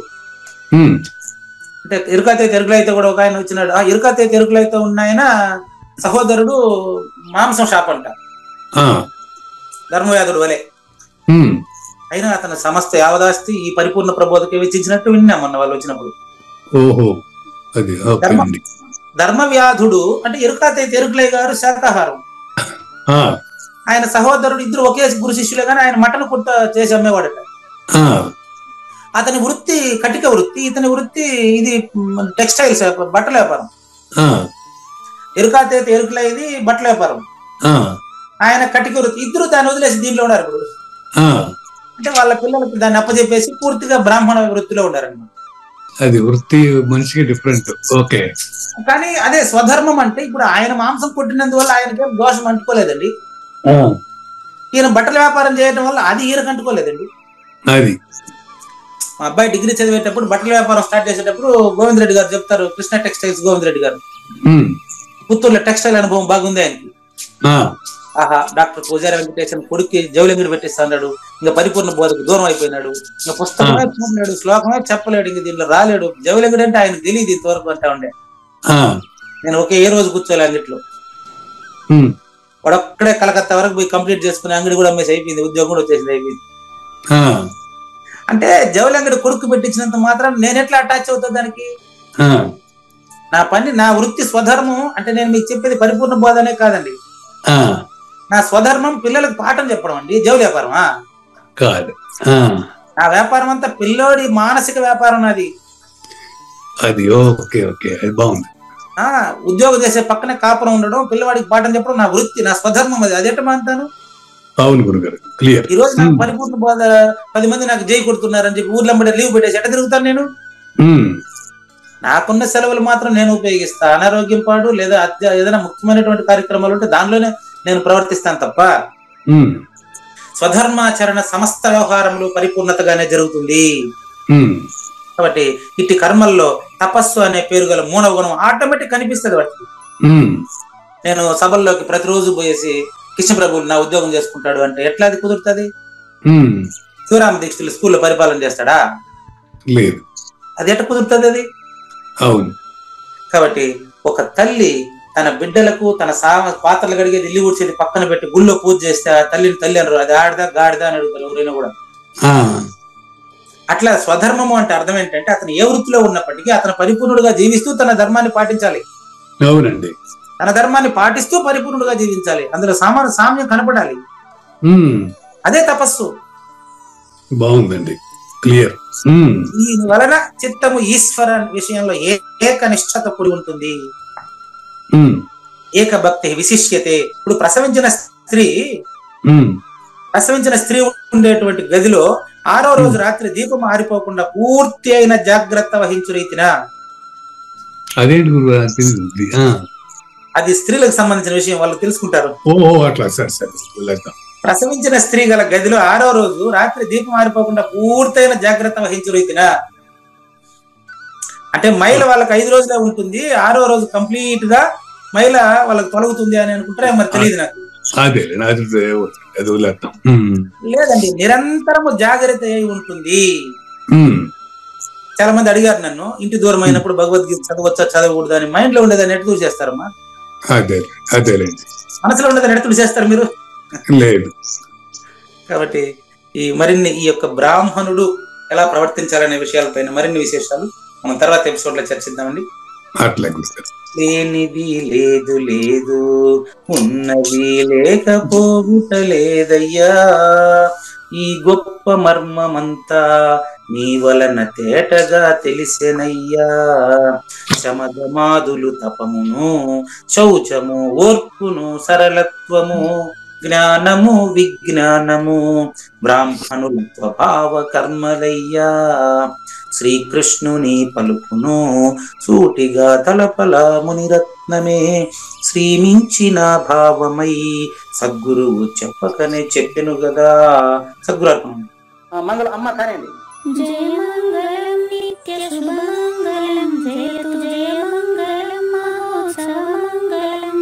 అంటే ఇరుకతే తెరుగులైతే కూడా ఒక ఆయన వచ్చినాడు. ఆ ఇరుకతే తెరుగులైతే ఉన్న ఆయన సహోదరుడు మాంసం షాప్ అంట, ధర్మవ్యాధుడు వలె. అయినా అతను సమస్త యావదాస్తి ఈ పరిపూర్ణ ప్రబోధకి వెచ్చించినట్టు విన్నాం మొన్న వాళ్ళు వచ్చినప్పుడు. ధర్మవ్యాధుడు అంటే ఇరుకతే తెరుగులై గారు శాకాహారం, ఆయన సహోదరుడు ఇద్దరు ఒకే గురు శిష్యులే కానీ ఆయన మటన్ కొట్ట చేసి అమ్మేవాడట. అతని వృత్తి కటిక వృత్తి, ఇతని వృత్తి ఇది టెక్స్టైల్స్ బట్టల వ్యాపారం. ఎరుకాతే ఎరుకుల ఇది బట్టల వ్యాపారం, ఆయన కటిక వృత్తి. ఇద్దరు దాన్ని వదిలేసి దీంట్లో ఉన్నారు ఇప్పుడు. అంటే వాళ్ళ పిల్లలకి దాన్ని అప్పచెప్పేసి పూర్తిగా బ్రాహ్మణ వృత్తిలో ఉన్నారన్నమాట. అది వృత్తి మనిషికి డిఫరెంట్. ఓకే. కానీ అదే స్వధర్మం అంటే ఇప్పుడు ఆయన మాంసం కొట్టినందువల్ల ఆయనకేం దోషం అంటుకోలేదండి. ఈయన బట్టల వ్యాపారం చేయడం వల్ల అది ఈయనకు అంటుకోలేదండి. అది మా అబ్బాయి డిగ్రీ చదివేటప్పుడు బట్టల వ్యాపారం స్టార్ట్ చేసేటప్పుడు గోవింద్ రెడ్డి గారు చెప్తారు, కృష్ణ టెక్స్టైల్స్ గోవింద్ రెడ్డి గారు, పుత్తూరులో టెక్స్టైల్ అనుభవం బాగుంది ఆయనకి. ఆహా, డాక్టర్ పూజారి వెంకటేశ్వర కొడుక్కి జౌలింగుడు పెట్టిస్తా అన్నాడు. ఇంకా పరిపూర్ణ బోధకు దూరం అయిపోయినాడు. ఇంకా పుస్తకమే చూడలేడు, శ్లోకమే చెప్పలేడు, ఇంక దీంట్లో రాలేడు. జౌలింగుడు అంటే ఆయన తెలియదు ఇంతవరకు అంటా ఉండే. నేను ఒకే రోజు కూర్చోలే అంగిట్లో. వాడొక్కడే కలకత్తా వరకు పోయి కంప్లీట్ చేసుకుని అంగడి కూడా అమ్మేసి అయిపోయింది, ఉద్యోగం కూడా వచ్చేసింది, అయిపోయింది. అంటే జౌలింగుడు కొడుకు పెట్టించినంత మాత్రం నేను ఎట్లా అటాచ్ అవుతా దానికి? నా పని, నా వృత్తి స్వధర్మం. అంటే నేను మీకు చెప్పేది పరిపూర్ణ బోధనే కాదండి, నా స్వధర్మం పిల్లలకు పాఠం చెప్పడం అండి. జౌలి వ్యాపారమా కాదు. నా వ్యాపారం అంతా పిల్లోడి మానసిక వ్యాపారం నాది. అది ఓకే ఓకే, అది బాగుంది. ఉద్యోగం చేసే పక్కనే కాపురం ఉండడం, పిల్లవాడికి పాఠం చెప్పడం నా వృత్తి, నా స్వధర్మం అది. అదేట మాంతాను. అవును గురుగారు, క్లియర్. ఈ రోజు నాకు పరిపూర్ణ బోధ 10 మంది నాకు జై కొడుతున్నారని చెప్పి ఊర్లో లీవ్ పెట్టేసి ఎట్ట తిరుగుతాను నేను? నాకున్న సెలవులు మాత్రం నేను ఉపయోగిస్తా. అనారోగ్యం పాడు లేదా ఏదైనా ముఖ్యమైనటువంటి కార్యక్రమాలు ఉంటే దానిలోనే నేను ప్రవర్తిస్తాను తప్ప స్వధర్మాచరణ సమస్త వ్యవహారంలో పరిపూర్ణతగానే జరుగుతుంది. కాబట్టి ఇట్టి కర్మల్లో తపస్సు అనే పేరు గల మూడవ గుణం ఆటోమేటిక్ కనిపిస్తుంది వాటికి. నేను సభల్లోకి ప్రతిరోజు పోయేసి కృష్ణప్రభువు నా ఉద్యోగం చేసుకుంటాడు అంటే ఎట్లా అది కుదురుతుంది? శివరామ దీక్షలు స్కూల్లో పరిపాలన చేస్తాడా? లేదు. అది ఎట్లా కుదురుతుంది అది? అవును. కాబట్టి ఒక తల్లి తన బిడ్డలకు తన పాత్రలు కడిగేది, ఇల్లు ఊడ్చేది పక్కన పెట్టి గుళ్ళో పూజ చేస్తే ఆ తల్లిని తల్లి అనరు, అది ఆడదా గాడిదా అని అడుగుతారు ఎవరైనా కూడా. అట్లా స్వధర్మము అంటే అర్థం ఏంటంటే అతను ఏ వృత్తిలో ఉన్నప్పటికీ అతను పరిపూర్ణుడుగా జీవిస్తూ తన ధర్మాన్ని పాటించాలి. అవునండి. తన ధర్మాన్ని పాటిస్తూ పరిపూర్ణుడుగా జీవించాలి. అందులో సామ్యం కనపడాలి. అదే తపస్సు. బాగుందండి, క్లియర్. దీని వలన చిత్తము ఈశ్వర విషయంలో ఏకనిష్టత కూడి ఉంటుంది. ఏక భక్తి విశిష్యతే. ఇప్పుడు ప్రసవించిన స్త్రీ ఉండేటువంటి గదిలో 6వ రోజు రాత్రి దీపం ఆరిపోకుండా పూర్తి అయిన జాగ్రత్త వహించు రీతిన. అది స్త్రీలకు సంబంధించిన విషయం, వాళ్ళు తెలుసుకుంటారు. ప్రసవించిన స్త్రీ గల గదిలో 6వ రోజు రాత్రి దీపం ఆరిపోకుండా పూర్తయిన జాగ్రత్త వహించు రీతిన. అంటే మహిళ వాళ్ళకి 5 రోజులే ఉంటుంది, 6వ రోజు కంప్లీట్ గా మహిళ వాళ్ళకి తొలగుతుంది అని అనుకుంటారే, మరి తెలియదు నాకు. లేదండి, నిరంతరము జాగ్రత్త అయి ఉంటుంది. చాలా మంది అడిగారు నన్ను, ఇంటి దూరం అయినప్పుడు భగవద్గీత చదవచ్చా చదవకూడదు అని. మైండ్ లో ఉండేదాన్ని ఎట్లా చూసేస్తారమ్మా? మనసులో ఉండేదాన్ని ఎట్లా చూసేస్తారు మీరు? లేదు. కాబట్టి ఈ యొక్క బ్రాహ్మణుడు ఎలా ప్రవర్తించాలనే విషయాలపైన మరిన్ని విశేషాలు మనం తర్వాత ఎపిసోడ్ లో చర్చిద్దామండి. లేనిది లేదు లేదు, ఉన్నది లేకపోవుట లేదయ్యా, ఈ గొప్ప మర్మమంతా నీ వలన తేటగా తెలిసెనయ్యా. శమధమాదులు తపమును, శౌచము ఓర్పును, సరళత్వము, జ్ఞానము విజ్ఞానము, బ్రాహ్మణుల స్వభావ కర్మలయ్యా. శ్రీకృష్ణుని పలుకును సూటిగా తలపల మునిరత్నమే, శ్రీమించిన భావమై సద్గురువు చెప్పకనే చెప్పెను గదా. సద్గురు అర్పణ. మంగళం అమ్మ కానండి. జయ మంగళం నిత్య శుభమంగళం, జయతు జయ మంగళం మహోత్సవ మంగళం.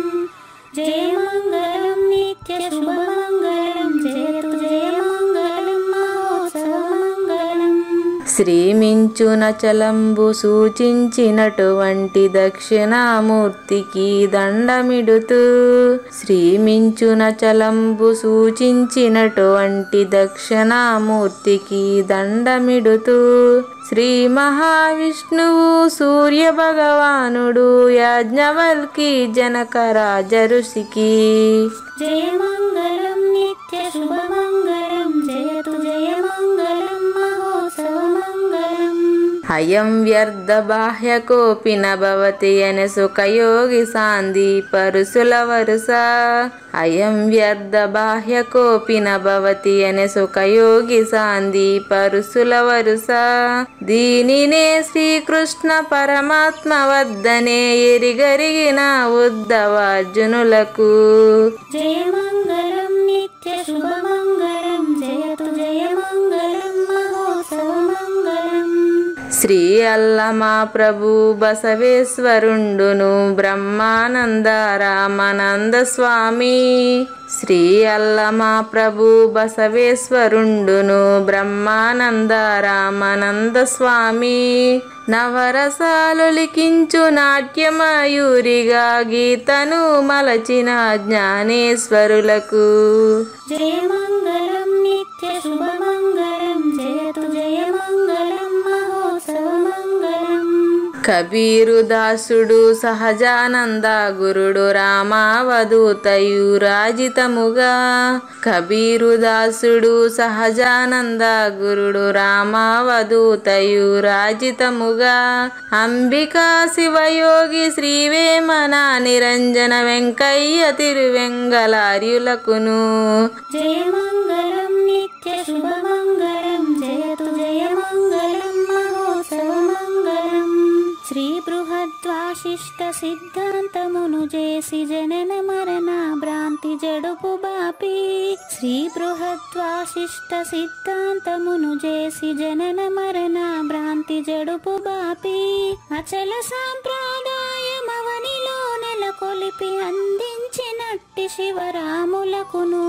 జయ మంగళం నిత్య శుభమంగళం, జయతు జయ మంగళం మహోత్సవ మంగళం. శ్రీమించున చలంబు సూచించినటువంటి దక్షిణామూర్తికి దండమిడుతూ, శ్రీమించున చలంబు సూచించినటువంటి దక్షిణామూర్తికి దండమిడుతూ, శ్రీ మహావిష్ణువు సూర్య భగవానుడు యాజ్ఞవల్కి జనక రాజ ఋషికి. జయ మంగళం నిత్య శుభమంగళం, జయతు జయ మంగళం మహోత్సవ మంగళం. అయం వ్యర్థ బాహ్యకోపి నభవతి అనే సుఖయోగి సాందీపరుసుల వరుస. అయం వ్యర్థ బాహ్యకోపి నభవతి అనే సుఖయోగి సాందీపరుసుల వరుస. దీనినే శ్రీకృష్ణ పరమాత్మ వద్దనే ఎరిగరిగిన ఉద్ధవార్జునులకు. జయమంగళం నిత్య శుభమంగళం జయతు జయమంగళం మహోత్సవమంగళం. శ్రీ అల్లమా ప్రభు బసవేశ్వరుండును బ్రహ్మానంద రామానంద స్వామి. శ్రీ అల్లమా ప్రభు బసవేశ్వరుండును బ్రహ్మానంద రామానంద స్వామి. నవరసాలు లిఖించు నాట్యమయూరిగా గీతను మలచిన జ్ఞానేశ్వరులకు. జయమంగళం నిత్య శుభమంగళం జయతు జయమంగళం మహోత్సవమంగళం. కబీరు దాసుడు సహజానంద గురుడు రామావధూతయురాజితముగా. కబీరు దాసుడు సహజానంద గురుడు రామావధూతయురాజితముగా. అంబికా శివయోగి శ్రీవేమన నిరంజన వెంకయ్య తిరువెంగళార్యులకును. జయమంగళం నిత్య శుభమంగళం జయతు జయమంగళం మహోత్సవమంగళం. శ్రీ బృహద్వాశిష్ట సిద్ధాంతమును చేసి జనన మరణ భ్రాంతి జడుపు బాపి. శ్రీ బృహద్వాశిష్ట సిద్ధాంతమును చేసి జనన మరణ భ్రాంతి జడుపు బాపి. అచల సాంప్రదాయమవనిలో నెలకొలిపి అందించినట్టి శివరాములకును.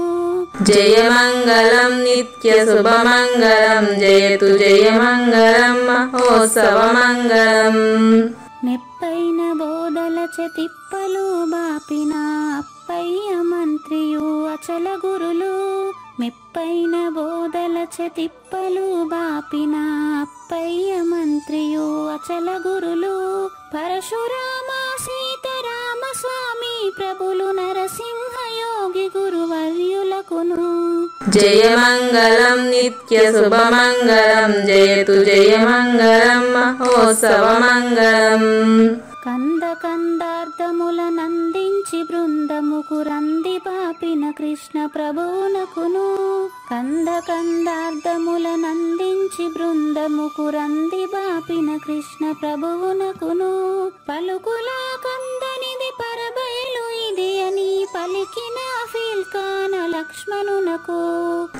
జయమంగళం నిత్య శుభమంగళం జయతు జయమంగళం మహోత్సవమంగళం. మెప్పైన బోధల తిప్పలు బాపిన అప్పయ్య మంత్రియు అచల గురులు. మెప్పైన బోధల తిప్పలు బాపిన అప్పయ్య మంత్రియు అచల గురులు. పరశురామ సీతారామ స్వామి ప్రభులు నరసింహయోగి గురువర్యులకును. జయమంగళం నిత్య శుభమంగళం జయతు జయమంగళం మహోత్సవమంగళం. కంద కందార్థముల నందించి బృందముకు రంది పాపిన కృష్ణ ప్రభువునకును. కంద కందార్థముల నందించి బృందముకు రంది బాపిన కృష్ణ ప్రభువునకును. పలుకులా కందనిది పరబయలు ఇది అని పలికిన ఫీల్కాన లక్ష్మణునకు.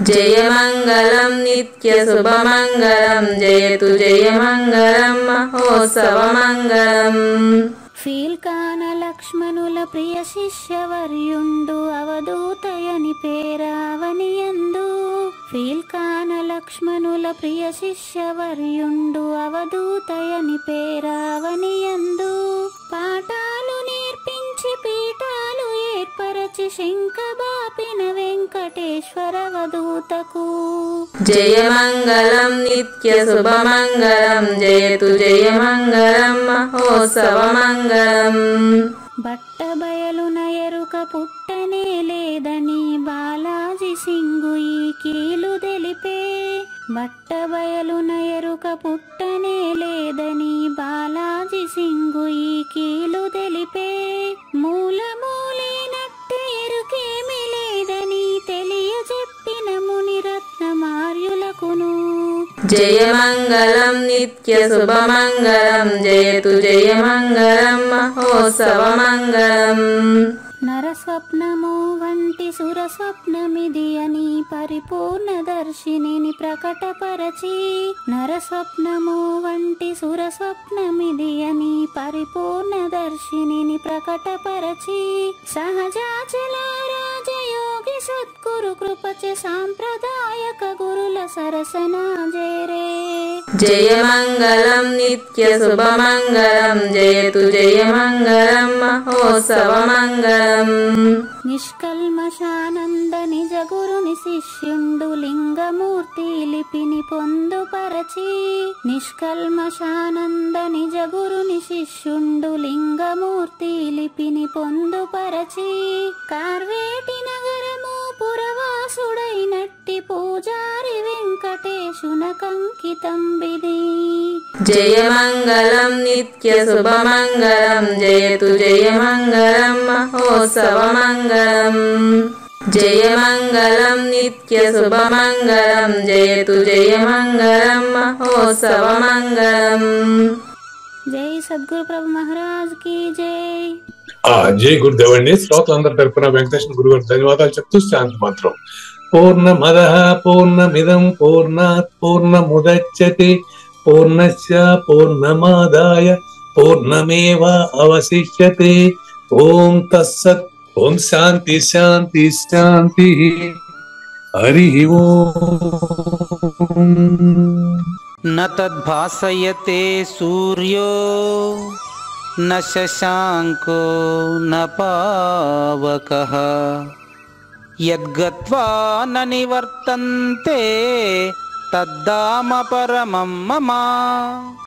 జయమంగళం నిత్య శుభమంగళం జయతు జయమంగళం మహోత్సవమంగళం. ఫీల్కాన లక్ష్మణుల ప్రియ శిష్యవర్యుండు అవధూతయని పేరావనియందు. ఫీల్కాన లక్ష్మణుల ప్రియ శిష్యవర్యుండు అవధూతయని పేరావనియందు. పాఠాలు నేర్పించి పీఠాలు ఏర్పరచి శంఖబాపిన వెంకటేశ్వర అవధూతకు. జయమంగళం నిత్య శుభమంగళం జయతు జయమంగళం మహోత్సవమంగళం. బట్టబయలున ఎరుక పుట్టనే లేదని బాలాజీ సింగు ఈ కీలు తెలిపే. బట్టబయలున ఎరుక పుట్టనే లేదని బాలాజీ సింగు ఈ కీలు తెలిపే. మూలమూలేనట్టు ఎరుకేమి లేదని తెలియజెప్పిన మునిరత్నమార్యులకును. జయమంగళం నిత్య శుభమంగళం జయతు జయమంగళం మహోత్సవమంగళం. నరస్వప్నము వంటి సురస్వప్నమిది అని పరిపూర్ణ దర్శినిని ప్రకటపరచి. నరస్వప్నము వంటి సురస్వప్నమిది అని పరిపూర్ణ దర్శినిని ప్రకటపరచి. సహజాచల రాజయోగి సద్గురు కృపచే సాంప్రదాయక గురుల సరసనా జేరే. జయమంగళం నిత్య శుభమంగళం జయతు జయమంగళం మహోత్సవమంగళం. నిష్కల్మషానంద నిజ గురుని శిష్యుండు లింగమూర్తి లిపిని పొందుపరచి. నిష్కల్మషానంద నిజ గురుని శిష్యుండు లింగమూర్తి లిపిని పొందుపరచి. కార్వేటి నగరము పురవాసుడైనట్టి పూజారి వెంకటేశునకంకితం బిది. జయమంగళం నిత్య శుభమంగళం జయతు జయమంగళం మహోత్సవమంగళం జయమంగళం నిత్య శుభమంగళం జయతు జయమంగళం మహోత్సవమంగళం. జై సద్గురు ప్రభు మహారాజ్ కి జై. జై గురుదేవ్ అండి. శ్రోతలందరి తరపున వెంకటేశ్వర గురువు గారు ధన్యవాదాలు చెప్తూ శాంతి మంత్రం. పూర్ణమద పూర్ణమిదం పూర్ణాత్ పూర్ణముదచ్యతే పూర్ణస్య పూర్ణమాదాయ పూర్ణమేవ అవశిష్యతే. ఓం తత్సత్. ఓం శాంతి శాంతి శాంతి. హరి ఓం. న తద్భాసయతే సూర్యో న శశాంకో న పావకః యద్గత్వా న నివర్తంతే తద్ధామ పరమం మమ.